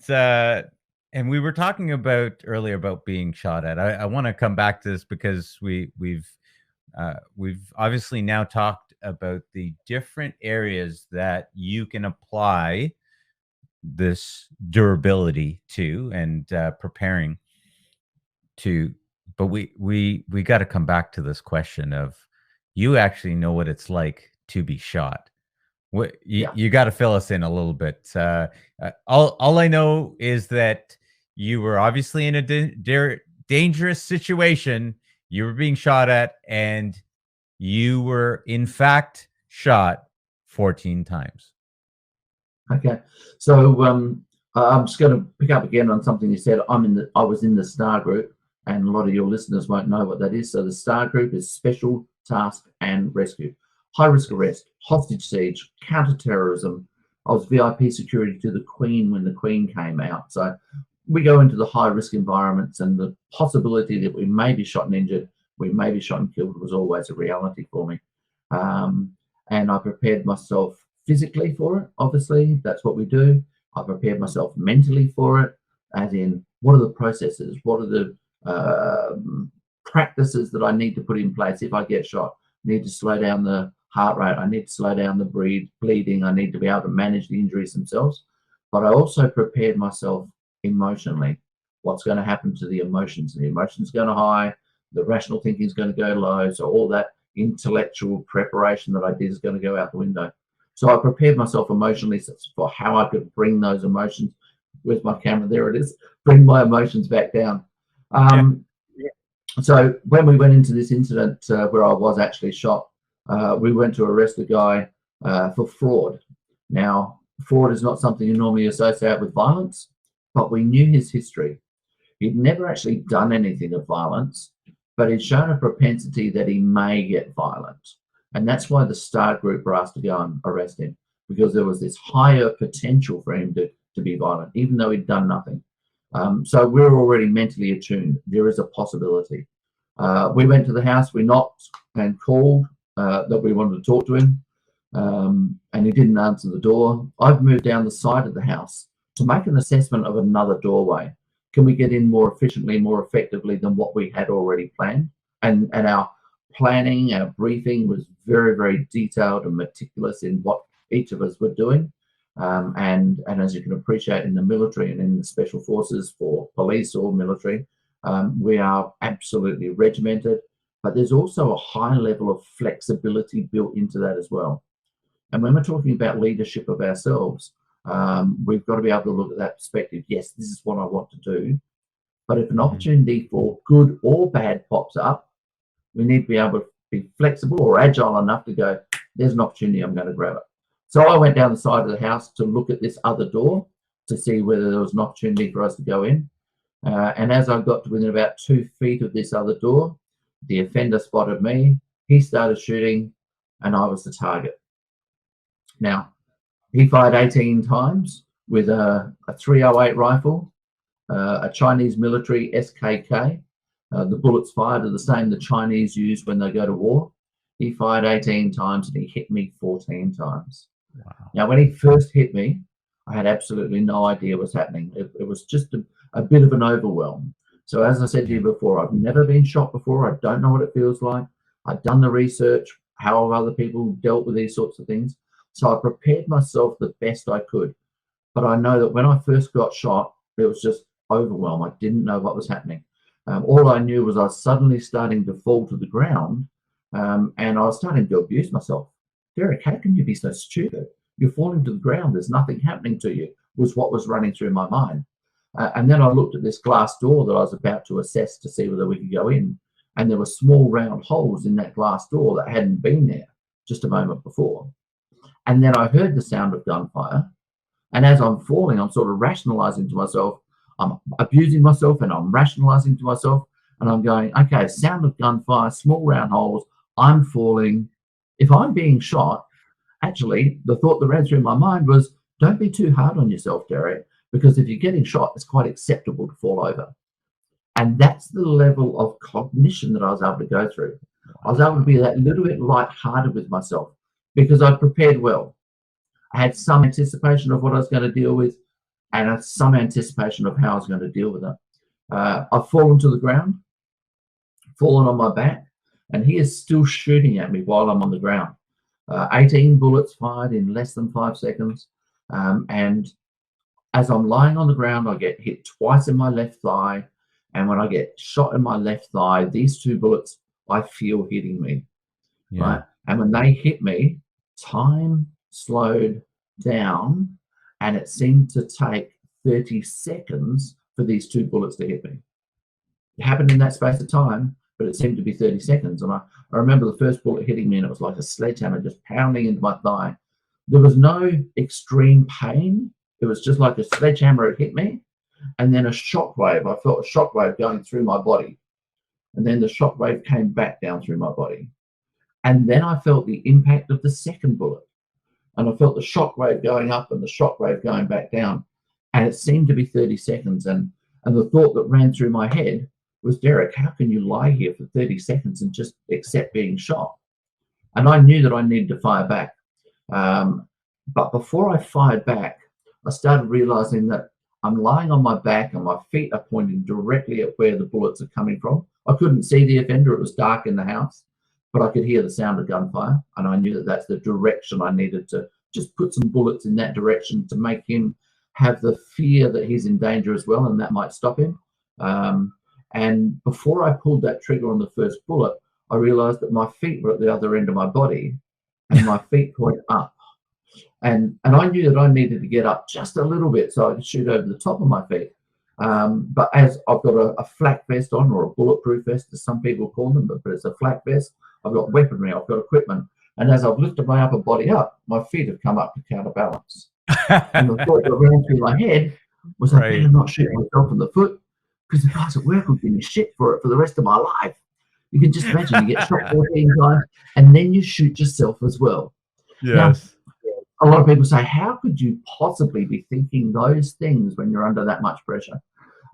we were talking about earlier about being shot at. I want to come back to this because we've obviously now talked about the different areas that you can apply this durability to and preparing to. But we got to come back to this question of, you actually know what it's like to be shot. What you got to fill us in a little bit. All I know is that you were obviously in a dangerous situation. You were being shot at, and you were in fact shot 14 times. Okay, so I'm just going to pick up again on something you said. I was in the STAR group, and a lot of your listeners won't know what that is. So the STAR group is Special Task and Rescue. High risk arrest, hostage siege, counter-terrorism. I was VIP security to the Queen when the Queen came out. So we go into the high risk environments, and the possibility that we may be shot and injured, we may be shot and killed, was always a reality for me. And I prepared myself physically for it. Obviously, that's what we do. I prepared myself mentally for it, as in, what are the processes? What are the practices that I need to put in place if I get shot? I need to slow down the heart rate. I need to slow down the bleeding. I need to be able to manage the injuries themselves. But I also prepared myself emotionally. What's going to happen to the emotions? The emotions going to high. The rational thinking is going to go low. So all that intellectual preparation that I did is going to go out the window. So I prepared myself emotionally for how I could bring those emotions. Where's my camera? There it is. Bring my emotions back down. So when we went into this incident where I was actually shot, we went to arrest a guy for fraud. Now, fraud is not something you normally associate with violence, but we knew his history. He'd never actually done anything of violence, but he's shown a propensity that he may get violent. And that's why the STAR group were asked to go and arrest him, because there was this higher potential for him to be violent, even though he'd done nothing. So we're already mentally attuned. There is a possibility. We went to the house, we knocked and called that we wanted to talk to him, and he didn't answer the door. I've moved down the side of the house to make an assessment of another doorway. Can we get in more efficiently, more effectively than what we had already planned? And our planning, our briefing was very, very detailed and meticulous in what each of us were doing. And as you can appreciate, in the military and in the special forces, for police or military, we are absolutely regimented, but there's also a high level of flexibility built into that as well. And when we're talking about leadership of ourselves, we've got to be able to look at that perspective. Yes, this is what I want to do, but if an opportunity for good or bad pops up, we need to be able to be flexible or agile enough to go, there's an opportunity, I'm going to grab it. So I went down the side of the house to look at this other door to see whether there was an opportunity for us to go in. And as I got to within about 2 feet of this other door, the offender spotted me. He started shooting, and I was the target. Now, he fired 18 times with a 308 rifle, a Chinese military SKK. The bullets fired are the same the Chinese use when they go to war. He fired 18 times, and he hit me 14 times. Wow. Now, when he first hit me, I had absolutely no idea what was happening. It was just a bit of an overwhelm. So as I said to you before, I've never been shot before. I don't know what it feels like. I've done the research, how have other people dealt with these sorts of things. So I prepared myself the best I could. But I know that when I first got shot, it was just overwhelm. I didn't know what was happening. All I knew was I was suddenly starting to fall to the ground, and I was starting to abuse myself. Derrick, how can you be so stupid? You're falling to the ground. There's nothing happening to you, was what was running through my mind. And then I looked at this glass door that I was about to assess to see whether we could go in. And there were small round holes in that glass door that hadn't been there just a moment before. And then I heard the sound of gunfire. And as I'm falling, I'm sort of rationalizing to myself. I'm abusing myself and I'm rationalizing to myself. And I'm going, okay, sound of gunfire, small round holes, I'm falling. If I'm being shot, actually, the thought that ran through my mind was, don't be too hard on yourself, Derrick, because if you're getting shot, it's quite acceptable to fall over. And that's the level of cognition that I was able to go through. I was able to be that little bit lighthearted with myself because I prepared well. I had some anticipation of what I was going to deal with and some anticipation of how I was going to deal with it. I've fallen to the ground, fallen on my back, and he is still shooting at me while I'm on the ground. 18 bullets fired in less than 5 seconds. And as I'm lying on the ground, I get hit twice in my left thigh. And when I get shot in my left thigh, these 2 bullets, I feel hitting me. Yeah. Right? And when they hit me, time slowed down, and it seemed to take 30 seconds for these 2 bullets to hit me. It happened in that space of time, but it seemed to be 30 seconds. And I remember the first bullet hitting me, and it was like a sledgehammer just pounding into my thigh. There was no extreme pain. It was just like a sledgehammer had hit me, and then a shockwave. I felt a shockwave going through my body, and then the shockwave came back down through my body. And then I felt the impact of the second bullet, and I felt the shockwave going up and the shockwave going back down, and it seemed to be 30 seconds. And the thought that ran through my head was, Derrick, how can you lie here for 30 seconds and just accept being shot? And I knew that I needed to fire back. But before I fired back, I started realizing that I'm lying on my back and my feet are pointing directly at where the bullets are coming from. I couldn't see the offender. It was dark in the house, but I could hear the sound of gunfire. And I knew that that's the direction I needed to just put some bullets in that direction to make him have the fear that he's in danger as well, and that might stop him. And before I pulled that trigger on the first bullet, I realized that my feet were at the other end of my body and my feet point up. And I knew that I needed to get up just a little bit so I could shoot over the top of my feet. But as I've got a flak vest on, or a bulletproof vest, as some people call them, but it's a flak vest. I've got weaponry, I've got equipment. And as I've lifted my upper body up, my feet have come up to counterbalance. And the thought that ran through my head was, I better not shoot myself in the foot, because the guys at work will give me shit for it for the rest of my life. You can just imagine you get shot 14 times and then you shoot yourself as well. Yes. Now, a lot of people say, how could you possibly be thinking those things when you're under that much pressure?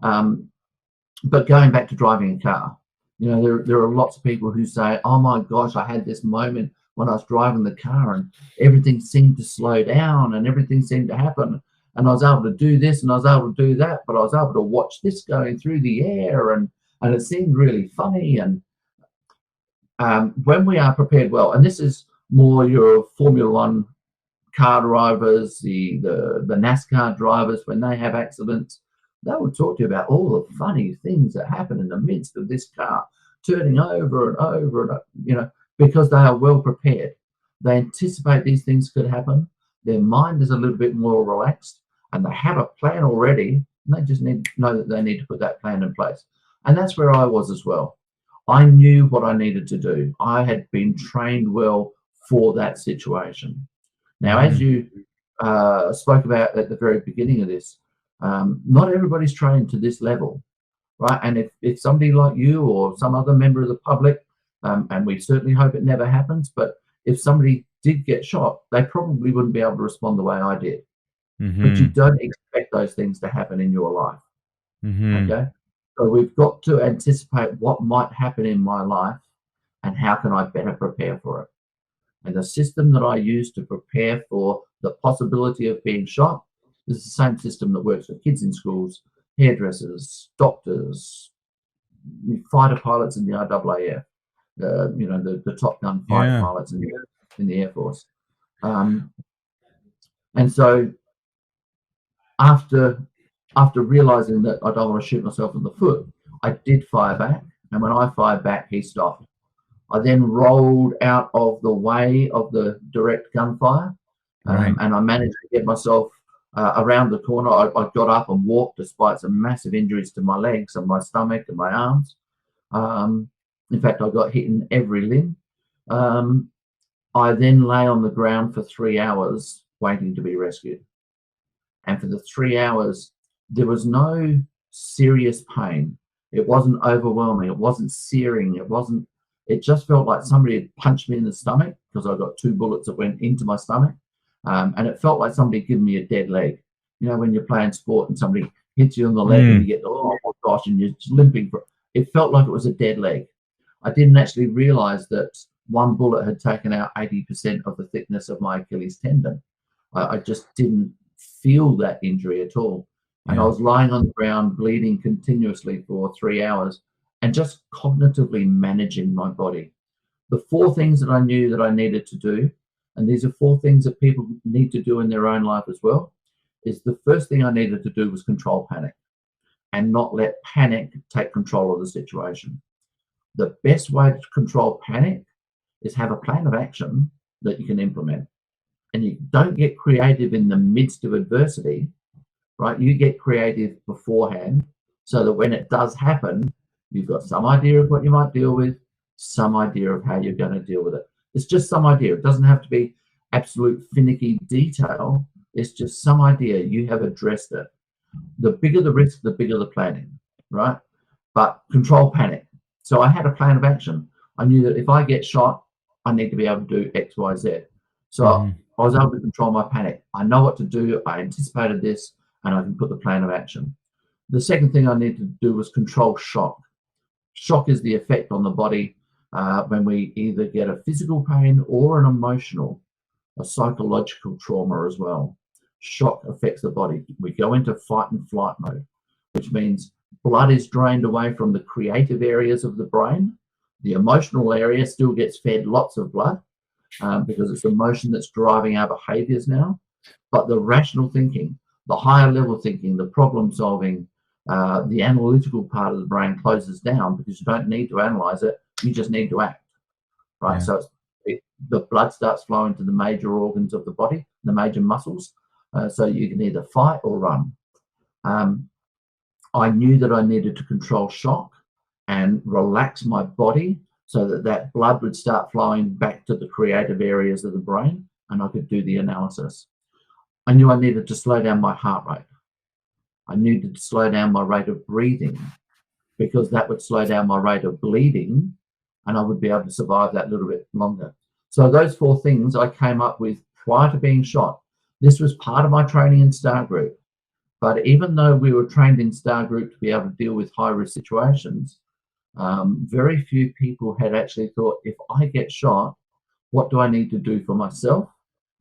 But going back to driving a car, there are lots of people who say, oh my gosh, I had this moment when I was driving the car and everything seemed to slow down and everything seemed to happen. And I was able to do this and I was able to do that, but I was able to watch this going through the air and it seemed really funny. And when we are prepared well, and this is more your Formula One car drivers, the NASCAR drivers, when they have accidents, they will talk to you about all the funny things that happen in the midst of this car turning over and over and because they are well prepared. They anticipate these things could happen. Their mind is a little bit more relaxed and they have a plan already, and they just need to know that they need to put that plan in place. And that's where I was as well. I knew what I needed to do. I had been trained well for that situation. Now, as you spoke about at the very beginning of this, not everybody's trained to this level, right? And if somebody like you or some other member of the public, and we certainly hope it never happens, but if somebody did get shot, they probably wouldn't be able to respond the way I did. But you don't expect those things to happen in your life, okay? So we've got to anticipate what might happen in my life and how can I better prepare for it. And the system that I use to prepare for the possibility of being shot is the same system that works for kids in schools, hairdressers, doctors, fighter pilots in the RAAF, the Top Gun fighter pilots in the Air Force. And so after realizing that I don't want to shoot myself in the foot, I did fire back. And when I fired back, he stopped. I then rolled out of the way of the direct gunfire, and I managed to get myself around the corner. I got up and walked despite some massive injuries to my legs and my stomach and my arms. In fact, I got hit in every limb. I then lay on the ground for 3 hours waiting to be rescued. And for the 3 hours, there was no serious pain. It wasn't overwhelming. It wasn't searing. It just felt like somebody had punched me in the stomach because I got 2 bullets that went into my stomach. And it felt like somebody giving me a dead leg. When you're playing sport and somebody hits you on the leg and you get, oh my gosh, and you're limping. It felt like it was a dead leg. I didn't actually realize that one bullet had taken out 80% of the thickness of my Achilles tendon. I just didn't feel that injury at all. And I was lying on the ground bleeding continuously for 3 hours and just cognitively managing my body. The 4 things that I knew that I needed to do, and these are 4 things that people need to do in their own life as well, is the first thing I needed to do was control panic and not let panic take control of the situation. The best way to control panic is have a plan of action that you can implement. And you don't get creative in the midst of adversity, right? You get creative beforehand so that when it does happen, you've got some idea of what you might deal with, some idea of how you're going to deal with it. It's just some idea. It doesn't have to be absolute finicky detail. It's just some idea. You have addressed it. The bigger the risk, the bigger the planning, right? But control panic. So I had a plan of action. I knew that if I get shot, I need to be able to do X, Y, Z. So I was able to control my panic. I know what to do. I anticipated this, and I can put the plan of action. The second thing I needed to do was control shock. Shock is the effect on the body when we either get a physical pain or an emotional, a psychological trauma as well. Shock affects the body. We go into fight and flight mode, which means blood is drained away from the creative areas of the brain. The emotional area still gets fed lots of blood because it's emotion that's driving our behaviors now. But the rational thinking, the higher level thinking, the problem solving, the analytical part of the brain closes down because you don't need to analyze it. You just need to act, right? So the blood starts flowing to the major organs of the body, the major muscles, so you can either fight or run. I knew that I needed to control shock and relax my body so that that blood would start flowing back to the creative areas of the brain and I could do the analysis. I knew I needed to slow down my heart rate. I needed to slow down my rate of breathing because that would slow down my rate of bleeding, and I would be able to survive that little bit longer. So those 4 things I came up with prior to being shot. This was part of my training in Star Group. But even though we were trained in Star Group to be able to deal with high-risk situations, very few people had actually thought, if I get shot, what do I need to do for myself?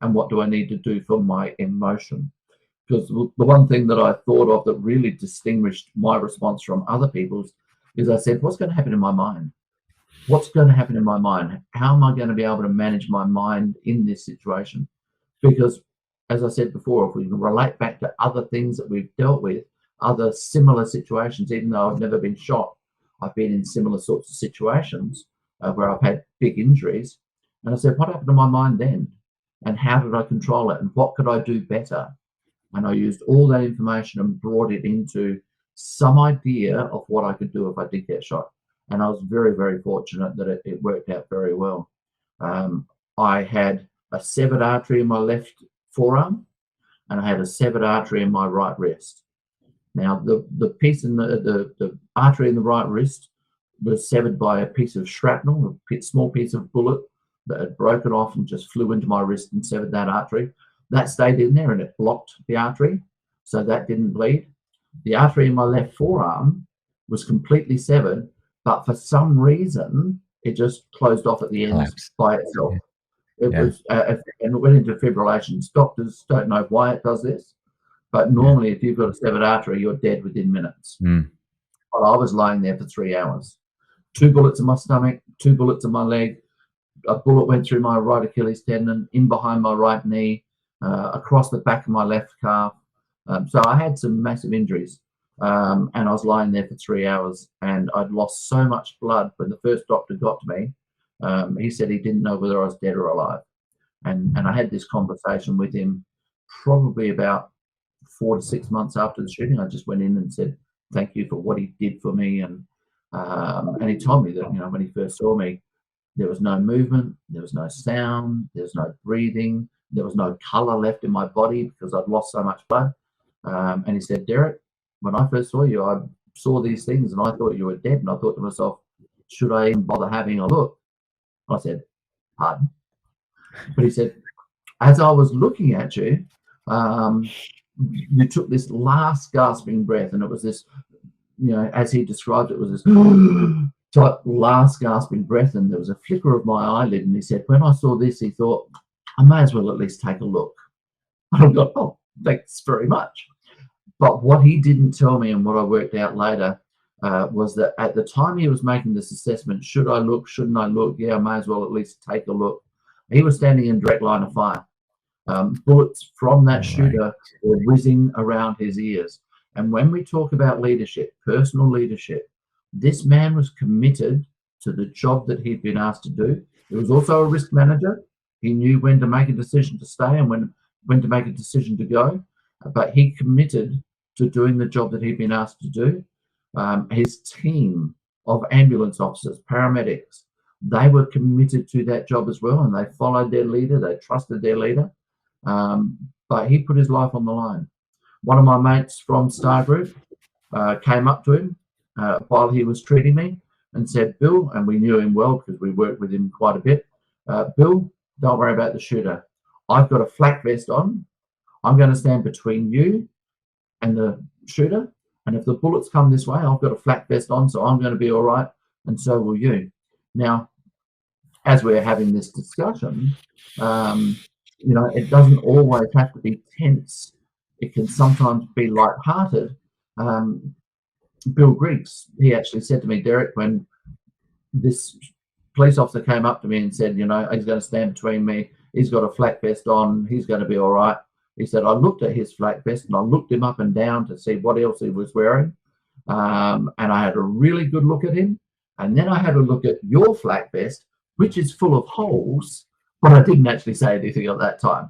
And what do I need to do for my emotion? Because the one thing that I thought of that really distinguished my response from other people's is I said, what's going to happen in my mind? What's going to happen in my mind? How am I going to be able to manage my mind in this situation? Because, as I said before, if we can relate back to other things that we've dealt with, other similar situations, even though I've never been shot, I've been in similar sorts of situations where I've had big injuries. And I said, what happened to my mind then? And how did I control it? And what could I do better? And I used all that information and brought it into some idea of what I could do if I did get shot. And I was very, very fortunate that it worked out very well. I had a severed artery in my left forearm, and I had a severed artery in my right wrist. Now, the piece in the artery in the right wrist was severed by a piece of shrapnel, a small piece of bullet that had broken off and just flew into my wrist and severed that artery. That stayed in there and it blocked the artery, so that didn't bleed. The artery in my left forearm was completely severed, but for some reason, it just closed off at the end by itself. It was, and it went into fibrillation. Doctors don't know why it does this, but normally if you've got a severed artery, you're dead within minutes. But I was lying there for 3 hours. 2 bullets in my stomach, 2 bullets in my leg. A bullet went through my right Achilles tendon, in behind my right knee, across the back of my left calf. So I had some massive injuries, and I was lying there for 3 hours, and I'd lost so much blood. When the first doctor got to me, he said he didn't know whether I was dead or alive. And I had this conversation with him probably about 4 to 6 months after the shooting. I just went in and said, thank you for what he did for me. And he told me that, when he first saw me, there was no movement, there was no sound, there was no breathing, there was no color left in my body because I'd lost so much blood. And he said, Derrick, when I first saw you, I saw these things and I thought you were dead. And I thought to myself, should I even bother having a look? I said, pardon? But he said, as I was looking at you, you took this last gasping breath, and it was this, as he described it, was this type last gasping breath, and there was a flicker of my eyelid. And he said, when I saw this, he thought, I may as well at least take a look. And I thought, oh, thanks very much. But what he didn't tell me, and what I worked out later, was that at the time he was making this assessment, should I look, shouldn't I look? Yeah, I may as well at least take a look. He was standing in direct line of fire. Bullets from that shooter were whizzing around his ears. And when we talk about leadership, personal leadership, this man was committed to the job that he'd been asked to do. He was also a risk manager. He knew when to make a decision to stay and when to make a decision to go. But he committed to doing the job that he'd been asked to do. His team of ambulance officers, paramedics, they were committed to that job as well, and they followed their leader. They trusted their leader. But he put his life on the line. One of my mates from Star Group came up to him while he was treating me and said, Bill, and we knew him well because we worked with him quite a bit, Bill, don't worry about the shooter. I've got a flak vest on. I'm going to stand between you and the shooter. And if the bullets come this way, I've got a flak vest on, so I'm going to be all right, and so will you. Now, as we're having this discussion, it doesn't always have to be tense. It can sometimes be lighthearted. Bill Griggs, he actually said to me, Derrick, when this police officer came up to me and said, he's going to stand between me, he's got a flak vest on, he's going to be all right. He said, I looked at his flak vest and I looked him up and down to see what else he was wearing. And I had a really good look at him. And then I had a look at your flak vest, which is full of holes, but I didn't actually say anything at that time.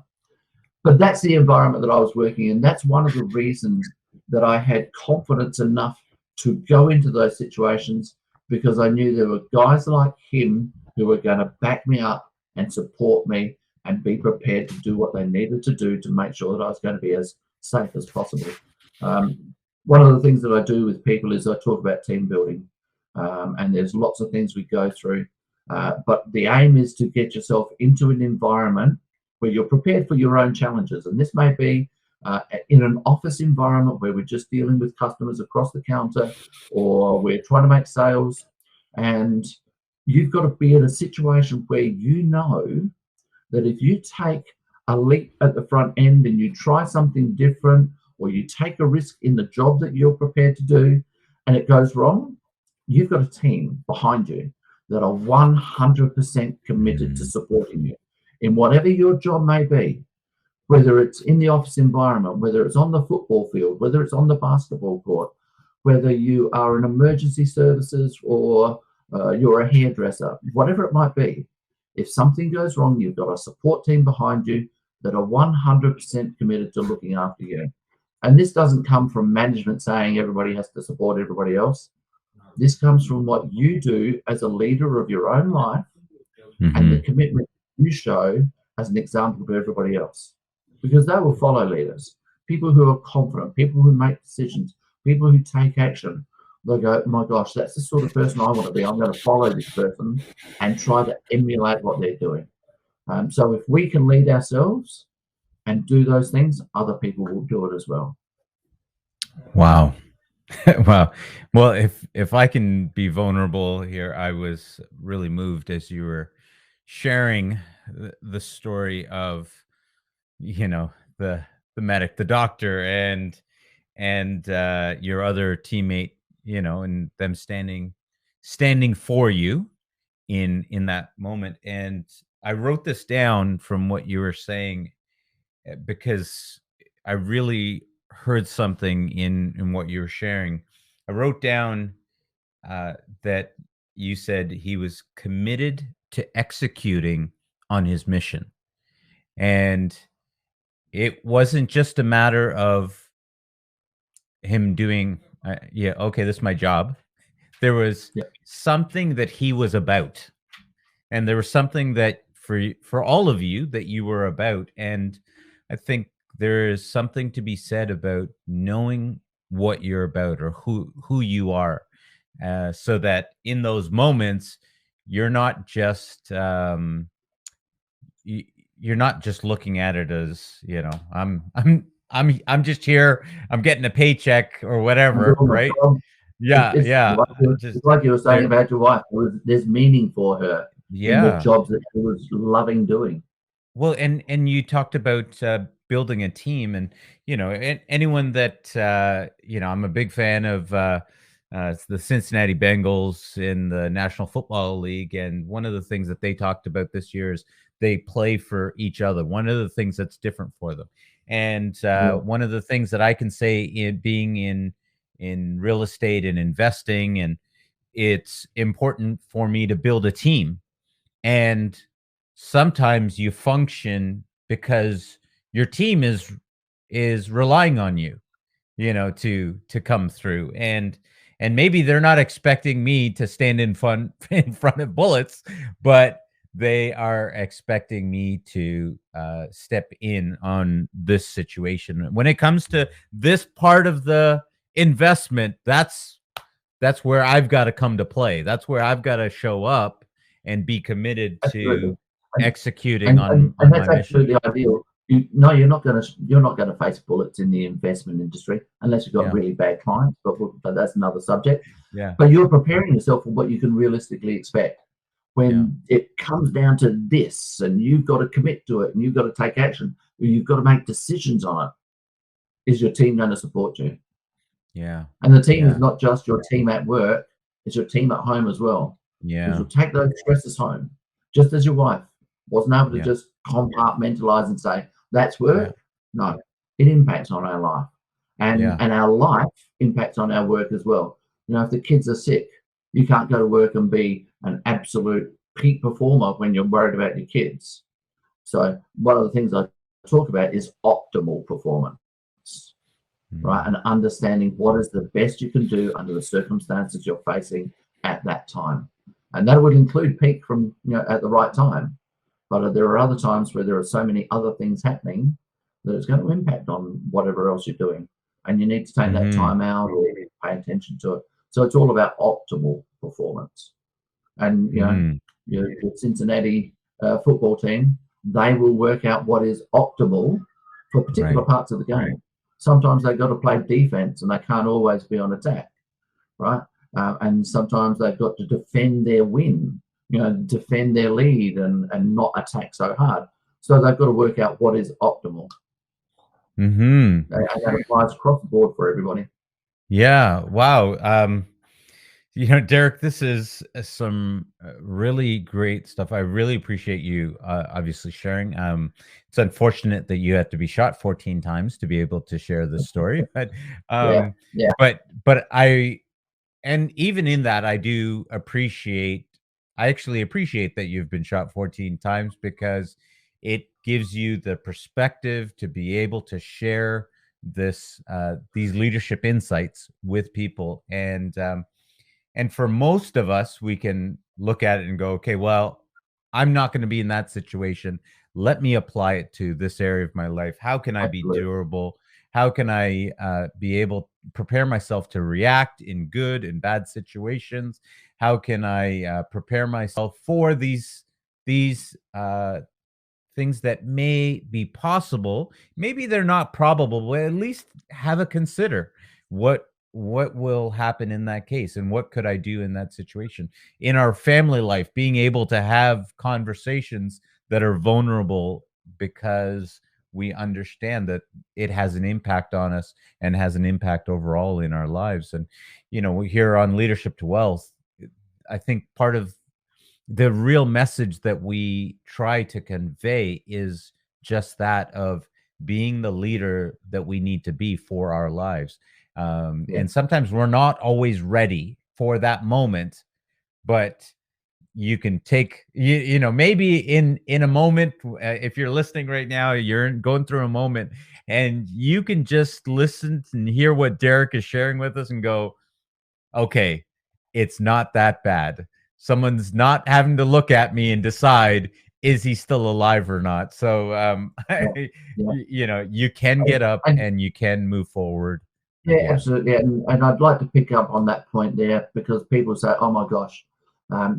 But that's the environment that I was working in. That's one of the reasons that I had confidence enough to go into those situations, because I knew there were guys like him who were going to back me up and support me and be prepared to do what they needed to do to make sure that I was going to be as safe as possible. One of the things that I do with people is I talk about team building, and there's lots of things we go through. But the aim is to get yourself into an environment where you're prepared for your own challenges. And this may be in an office environment where we're just dealing with customers across the counter, or we're trying to make sales. And you've got to be in a situation where you know that if you take a leap at the front end and you try something different, or you take a risk in the job that you're prepared to do and it goes wrong, you've got a team behind you that are 100% committed to supporting you in whatever your job may be, whether it's in the office environment, whether it's on the football field, whether it's on the basketball court, whether you are in emergency services or you're a hairdresser, whatever it might be. If something goes wrong, you've got a support team behind you that are 100% committed to looking after you. And this doesn't come from management saying everybody has to support everybody else. This comes from what you do as a leader of your own life and the commitment you show as an example to everybody else. Because they will follow leaders, people who are confident, people who make decisions, people who take action. They'll go, my gosh, that's the sort of person I want to be. I'm going to follow this person and try to emulate what they're doing. So if we can lead ourselves and do those things, other people will do it as well. Wow. Wow. Well, if I can be vulnerable here, I was really moved as you were sharing the story of, the medic, the doctor, and your other teammate, and them standing for you in that moment. And I wrote this down from what you were saying because I really heard something in what you were sharing. I wrote down that you said he was committed to executing on his mission. And it wasn't just a matter of him doing, okay, this is my job. There was something that he was about. And there was something that for all of you that you were about. And I think there is something to be said about knowing what you're about or who you are, so that in those moments you're not just you're not just looking at it as I'm just here, I'm getting a paycheck or whatever, right? Yeah, yeah. It's like you were saying about your wife. There's meaning for her in the Yeah. jobs that she was loving doing. Well, and you talked about building a team, and anyone that I'm a big fan of the Cincinnati Bengals in the National Football League, and one of the things that they talked about this year is they play for each other. One of the things that's different for them, and one of the things that I can say in being in real estate and investing, and it's important for me to build a team. And sometimes you function because your team is relying on you, to come through. And maybe they're not expecting me to stand in front of bullets, but they are expecting me to step in on this situation. When it comes to this part of the investment, that's where I've got to come to play. That's where I've got to show up and be committed to executing on and my that's mission. absolutely ideal. You're not going to face bullets in the investment industry unless you've got really bad clients. But that's another subject. Yeah. But you're preparing yourself for what you can realistically expect. When it comes down to this, and you've got to commit to it, and you've got to take action, you've got to make decisions on it. Is your team going to support you? Yeah. And the team is not just your team at work; it's your team at home as well. Yeah. Because you'll take those stresses home, just as your wife wasn't able to just compartmentalize and say that's work. No, it impacts on our life, and our life impacts on our work as well. If the kids are sick, you can't go to work and be an absolute peak performer when you're worried about your kids. So one of the things I talk about is optimal performance, right? And understanding what is the best you can do under the circumstances you're facing at that time. And that would include peak from, at the right time. But there are other times where there are so many other things happening that it's going to impact on whatever else you're doing. And you need to take that time out or pay attention to it. So it's all about optimal performance. And, your Cincinnati football team, they will work out what is optimal for particular parts of the game. Sometimes they've got to play defense and they can't always be on attack, right? And sometimes they've got to defend their win, defend their lead and not attack so hard. So they've got to work out what is optimal. And that applies across the board for everybody. Yeah. Wow. Derrick, this is some really great stuff. I really appreciate you obviously sharing. It's unfortunate that you had to be shot 14 times to be able to share this story, but and even in that, I actually appreciate that you've been shot 14 times, because it gives you the perspective to be able to share these leadership insights with people. And for most of us, we can look at it and go, okay, well, I'm not going to be in that situation. Let me apply it to this area of my life. How can I be durable? How can I be able to prepare myself to react in good and bad situations? How can I prepare myself for these things that may be possible? Maybe they're not probable, but at least have a consider what will happen in that case, and what could I do in that situation. In our family life, being able to have conversations that are vulnerable, because we understand that it has an impact on us and has an impact overall in our lives. And we here on Leadership to Wealth, I think part of the real message that we try to convey is just that of being the leader that we need to be for our lives. And sometimes we're not always ready for that moment, but you can take, maybe in a moment, if you're listening right now, you're going through a moment and you can just listen and hear what Derrick is sharing with us and go, okay, it's not that bad. Someone's not having to look at me and decide, is he still alive or not? So, you can get up and you can move forward. Yeah, absolutely. And I'd like to pick up on that point there, because people say, oh my gosh,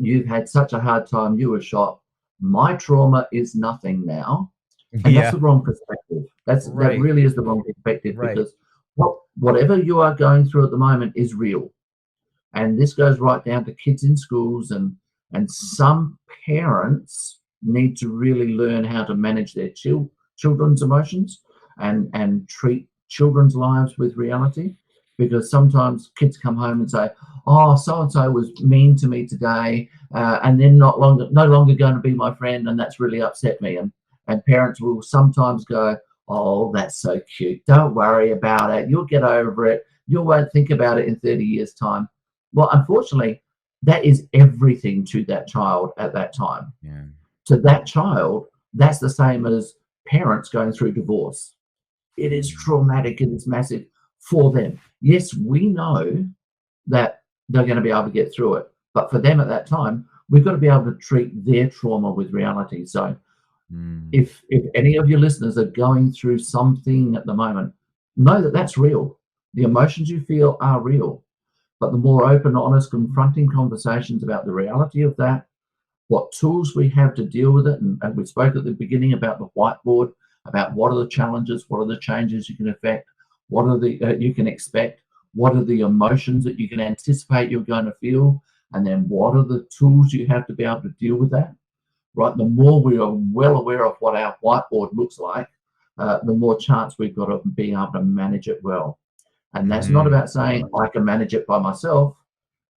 you've had such a hard time, you were shot. My trauma is nothing now. And that's the wrong perspective. That really is the wrong perspective, because whatever you are going through at the moment is real. And this goes right down to kids in schools, and some parents need to really learn how to manage their children's emotions and treat children's lives with reality. Because sometimes kids come home and say, oh, so-and-so was mean to me today, and they're no longer going to be my friend, and that's really upset me. And parents will sometimes go, oh, that's so cute, don't worry about it, you'll get over it, you won't think about it in 30 years time. Well, unfortunately, that is everything to that child at that time. To that child, that's the same as parents going through divorce. It is traumatic and it's massive for them. Yes, we know that they're going to be able to get through it, but for them at that time, we've got to be able to treat their trauma with reality. So if any of your listeners are going through something at the moment, know that that's real. The emotions you feel are real. But the more open, honest, confronting conversations about the reality of that, what tools we have to deal with it, and we spoke at the beginning about the whiteboard, about what are the challenges, what are the changes you can affect, what are the you can expect, what are the emotions that you can anticipate you're going to feel, and then what are the tools you have to be able to deal with that. Right, the more we are well aware of what our whiteboard looks like, the more chance we've got of being able to manage it well. And that's not about saying I can manage it by myself,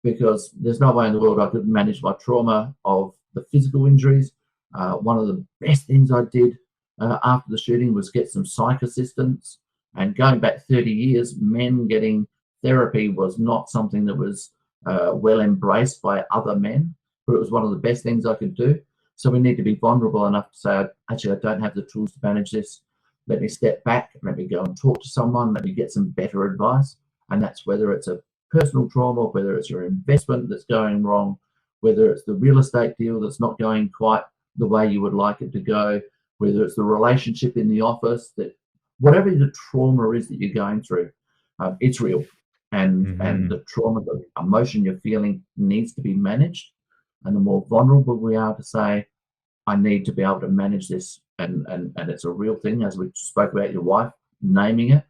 because there's no way in the world I could manage my trauma of the physical injuries. One of the best things I did after the shooting was get some psych assistance. And going back 30 years, men getting therapy was not something that was well embraced by other men, but it was one of the best things I could do. So we need to be vulnerable enough to say, actually, I don't have the tools to manage this. Let me step back, let me go and talk to someone, let me get some better advice. And that's whether it's a personal trauma, whether it's your investment that's going wrong, whether it's the real estate deal that's not going quite the way you would like it to go, whether it's the relationship in the office, that whatever the trauma is that you're going through, it's real. And the trauma, the emotion you're feeling needs to be managed. and the more vulnerable we are to say, I need to be able to manage this, and it's a real thing, as we spoke about your wife naming it,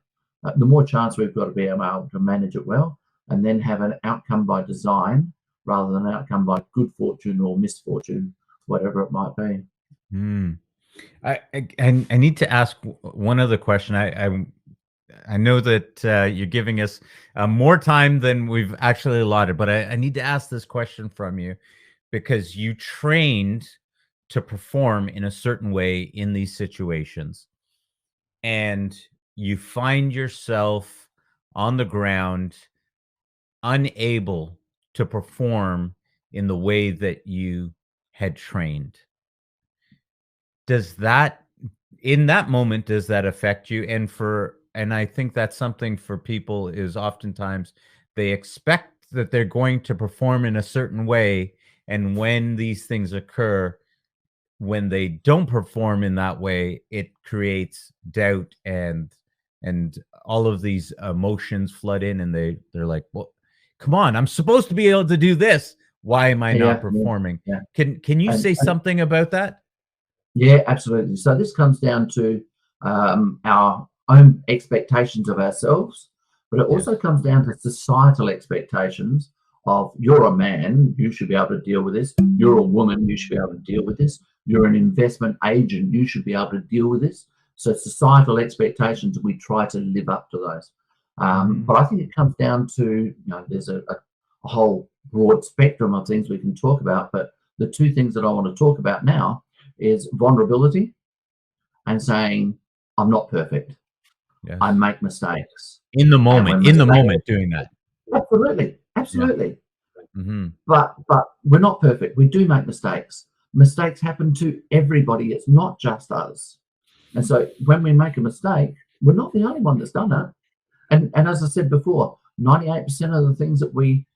the more chance we've got to be able to manage it well, and then have an outcome by design rather than an outcome by good fortune or misfortune, whatever it might be. Mm. I need to ask one other question. I know that you're giving us more time than we've actually allotted, but I need to ask this question from you because you trained to perform in a certain way in these situations, and you find yourself on the ground unable to perform in the way that you had trained. Does that in that moment, does that affect you? And I think that's something for people is oftentimes they expect that they're going to perform in a certain way, and when these things occur, when they don't perform in that way, it creates doubt and all of these emotions flood in, and they're like, "Well, come on, I'm supposed to be able to do this. Why am I not Yeah, yeah, performing?" yeah. Can you say And something about that? yeah, absolutely. So this comes down to our own expectations of ourselves, but it also Yes. comes down to societal expectations of, you're a man, you should be able to deal with this. You're a woman, you should be able to deal with this. You're an investment agent, you should be able to deal with this. So societal expectations, we try to live up to those. But Mhm. I think it comes down to, there's a whole broad spectrum of things we can talk about, but the two things that I want to talk about now is vulnerability and saying, I'm not perfect. I Yes. make mistakes. And when In the mistakes, moment doing that. absolutely, Yeah. absolutely. Mhm. But we're not perfect. We do make mistakes. Mistakes happen to everybody. It's not just us. And so when we make a mistake, we're not the only one that's done it. And as I said before, 98% of the things that we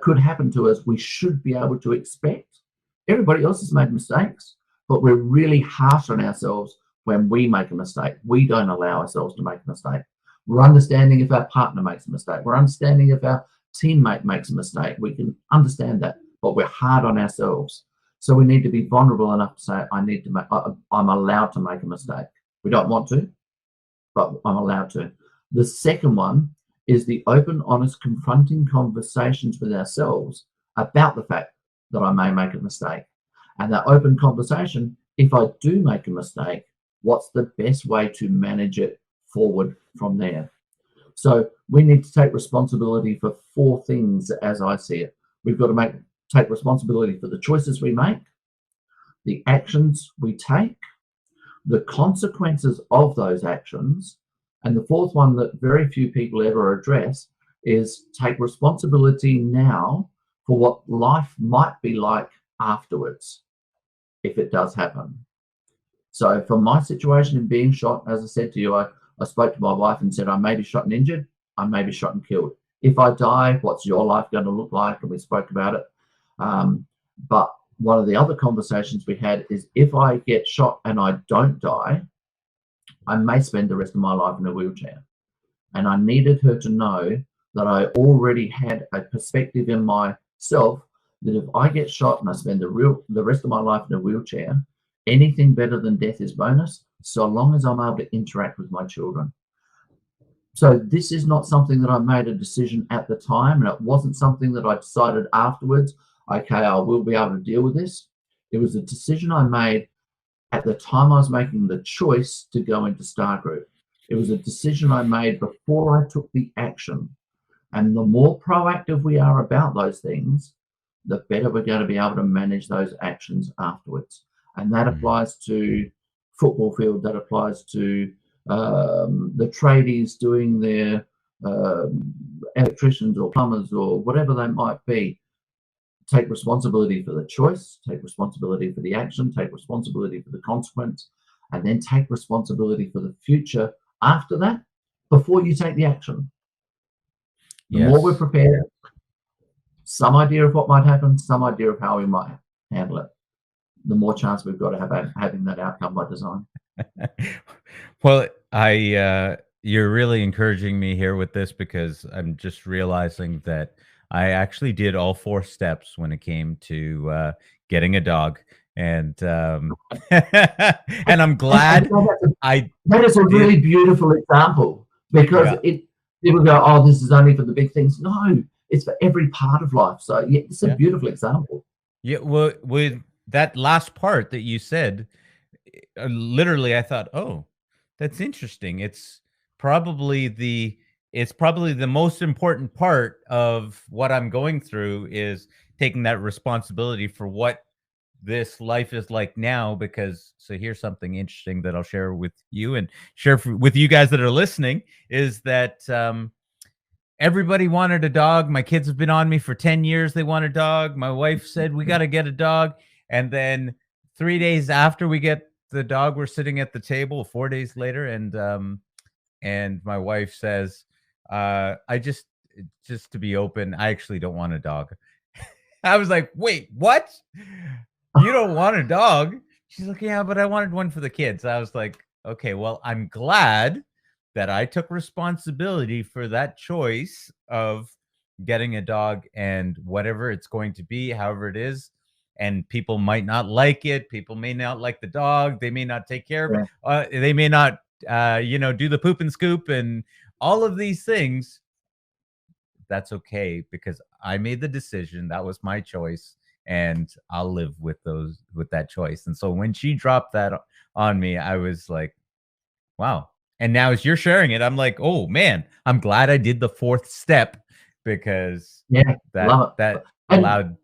could happen to us, we should be able to expect. Everybody else has made mistakes, but we're really harsh on ourselves when we make a mistake. We don't allow ourselves to make a mistake. We're understanding if our partner makes a mistake. We're understanding if our teammate makes a mistake. We can understand that, but we're hard on ourselves. So we need to be vulnerable enough to say, I need to make, I'm allowed to make a mistake. We don't want to, but I'm allowed to. The second one is the open, honest, confronting conversations with ourselves about the fact that I may make a mistake. And that open conversation, if I do make a mistake, what's the best way to manage it forward from there? So we need to take responsibility for four things as I see it. We've got to take responsibility for the choices we make, the actions we take, the consequences of those actions. And the fourth one that very few people ever address is take responsibility now for what life might be like afterwards, if it does happen. So, for my situation in being shot, as I said to you, I spoke to my wife and said, I may be shot and injured, I may be shot and killed. If I die, what's your life going to look like? And we spoke about it. But one of the other conversations we had is, if I get shot and I don't die, I may spend the rest of my life in a wheelchair. And I needed her to know that I already had a perspective in myself that if I get shot and I spend the rest of my life in a wheelchair, anything better than death is bonus, so long as I'm able to interact with my children. So this is not something that I made a decision at the time, and it wasn't something that I decided afterwards, okay, I will be able to deal with this. It was a decision I made at the time I was making the choice to go into Star Group. It was a decision I made before I took the action. And the more proactive we are about those things, the better we're going to be able to manage those actions afterwards. And that Mhm. applies to football field, that applies to the tradies doing their electricians or plumbers or whatever they might be. Take responsibility for the choice, take responsibility for the action, take responsibility for the consequence, and then take responsibility for the future after that, before you take the action. The more we're Yes. prepared, some idea of what might happen, some idea of how we might handle it, the more chance we've got to have having that outcome by design. Well, you're really encouraging me here with this because I'm just realizing that I actually did all 4 steps when it came to getting a dog, and and I'm And glad so I that is a did. really beautiful example because Yeah, people go, oh, this is only for the big things. No, it's for every part of life. So yeah, it's a yeah, beautiful example. yeah. Well, with that last part that you said, literally, I thought, oh, that's interesting. Probably the it's probably the most important part of what I'm going through is taking that responsibility for what this life is like now. Because so here's something interesting that I'll share with you and share with you guys that are listening is that everybody wanted a dog. My kids have been on me for 10 years. They want a dog. My wife said, we got to get a dog. And then 3 days after we get the dog, we're sitting at the table 4 days later. And my wife says, I just to be open, I actually don't want a dog. I was like, wait, what? You don't want a dog? She's like, yeah, but I wanted one for the kids. I was like, okay, well, I'm glad that I took responsibility for that choice of getting a dog and whatever it's going to be, however it is. And people might not like it. People may not like the dog. They may not take care of it. Yeah. They may not, do the poop and scoop and all of these things. That's okay because I made the decision. That was my choice, and I'll live with that choice. And so when she dropped that on me, I was like, wow. And now as you're sharing it, I'm like, oh man, I'm glad I did the 4th step because Yeah, that love it. that And allowed.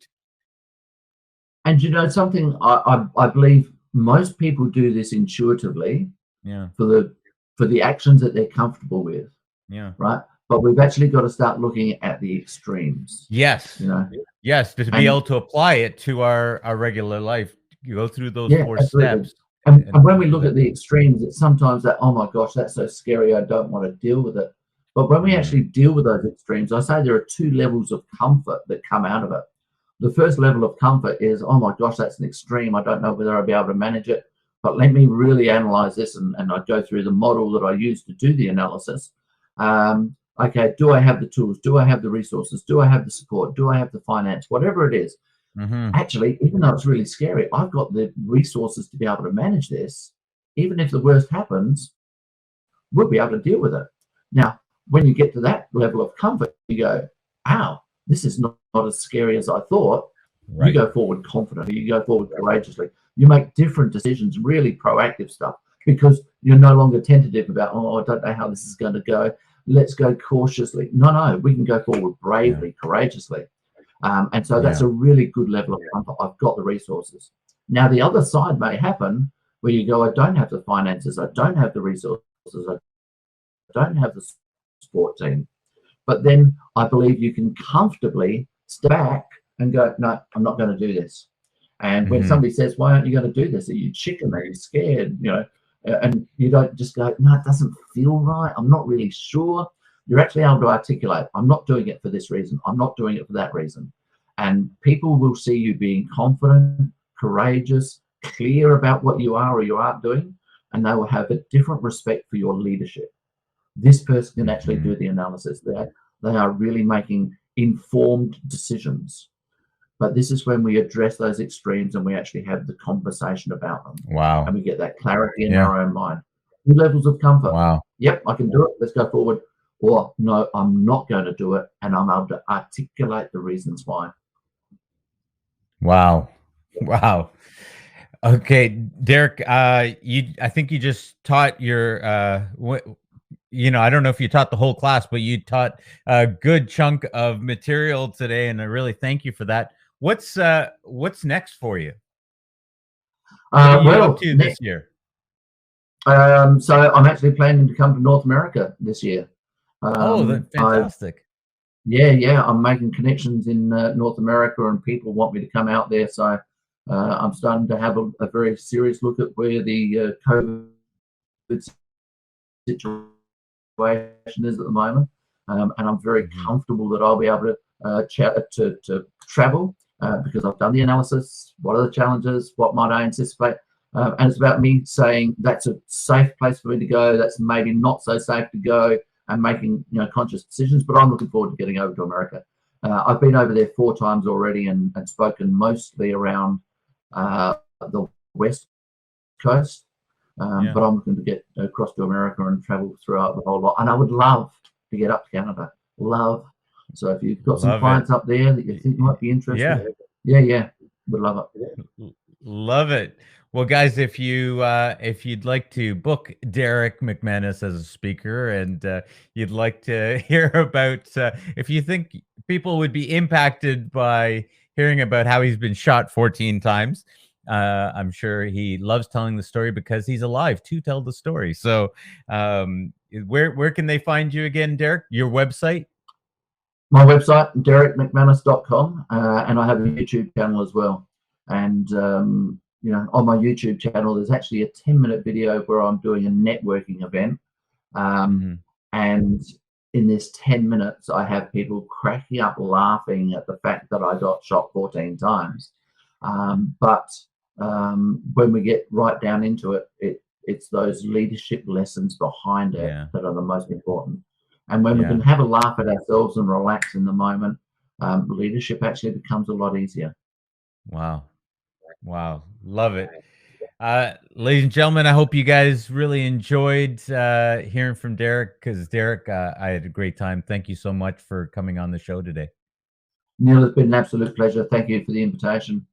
you know something, I believe most people do this intuitively Yeah, for the actions that they're comfortable with, yeah. right? But we've actually got to start looking at the extremes, Yes. you know. Yes, to be And able to apply it to our regular life. You go through those yeah, 4 absolutely. steps And when we and do look that. at the extremes, it's sometimes that, oh my gosh, that's so scary, I don't want to deal with it. But when we Mhm. actually deal with those extremes, I say there are 2 levels of comfort that come out of it. The first level of comfort is, oh my gosh, that's an extreme. I don't know whether I'll be able to manage it, but let me really analyze this. And I go through the model that I use to do the analysis. Okay, do I have the tools? Do I have the resources? Do I have the support? Do I have the finance? Whatever it is, Mhm. actually, even though it's really scary, I've got the resources to be able to manage this. Even if the worst happens, we'll be able to deal with it. Now, when you get to that level of comfort, you go, ow, this is not as scary as I thought. You Right. go forward confidently, you go forward courageously. You make different decisions, really proactive stuff, because you're no longer tentative about, oh, I don't know how this is going to go. Let's go cautiously. No, we can go forward Yeah. bravely, courageously. And so that's Yeah. a really good level of comfort. I've got the resources. Now, the other side may happen where you go, I don't have the finances, I don't have the resources, I don't have the support team. But then I believe you can comfortably step back and go, no, I'm not going to do this. And when Mhm. somebody says, why aren't you going to do this? Are you chicken? Are you scared? And you don't just go, no, it doesn't feel right. I'm not really sure. You're actually able to articulate, I'm not doing it for this reason. I'm not doing it for that reason. And people will see you being confident, courageous, clear about what you are or you aren't doing, and they will have a different respect for your leadership. This person can actually Mhm. do the analysis. They are really making informed decisions. But this is when we address those extremes and we actually have the conversation about them and Wow. we get that clarity in Yeah. our own mind. Two levels of comfort. Wow. Yep, I can do it. Let's go forward. Or no, I'm not going to do it. And I'm able to articulate the reasons why. Wow. Wow. Okay, Derrick, I think you just taught your I don't know if you taught the whole class, but you taught a good chunk of material today, and I really thank you for that. What's next for you? What are you up Well, to this next, year? so I'm actually planning to come to North America this year. Oh, that's I fantastic. Yeah, I'm making connections in North America, and people want me to come out there. So I'm starting to have a very serious look at where the COVID situation is at the moment, and I'm very Mhm. comfortable that I'll be able to to travel because I've done the analysis. What are the challenges? What might I anticipate? And it's about me saying that's a safe place for me to go. That's maybe not so safe to go, and making conscious decisions. But I'm looking forward to getting over to America. I've been over there 4 times already and spoken mostly around the West Coast. But I'm looking to get across to America and travel throughout the whole lot. And I would love to get up to Canada. Love. So if you've got some clients up there that you think might be interested, yeah, would love it. Love it. Well, guys, if you'd like to book Derrick McManus as a speaker, and you'd like to hear about if you think people would be impacted by hearing about how he's been shot 14 times, I'm sure he loves telling the story because he's alive to tell the story. So, where can they find you again, Derrick? Your website? My website, derrickmcmanus.com, and I have a YouTube channel as well. And you know, on my YouTube channel, there's actually a 10-minute video where I'm doing a networking event. And in this 10 minutes, I have people cracking up laughing at the fact that I got shot 14 times. But when we get right down into it, it's those leadership lessons behind it that are the most important. And when we can have a laugh at ourselves and relax in the moment, leadership actually becomes a lot easier. Wow. Wow. Love it. Ladies and gentlemen, I hope you guys really enjoyed hearing from Derrick, because Derrick, I had a great time. Thank you so much for coming on the show today. Neil, it's been an absolute pleasure. Thank you for the invitation.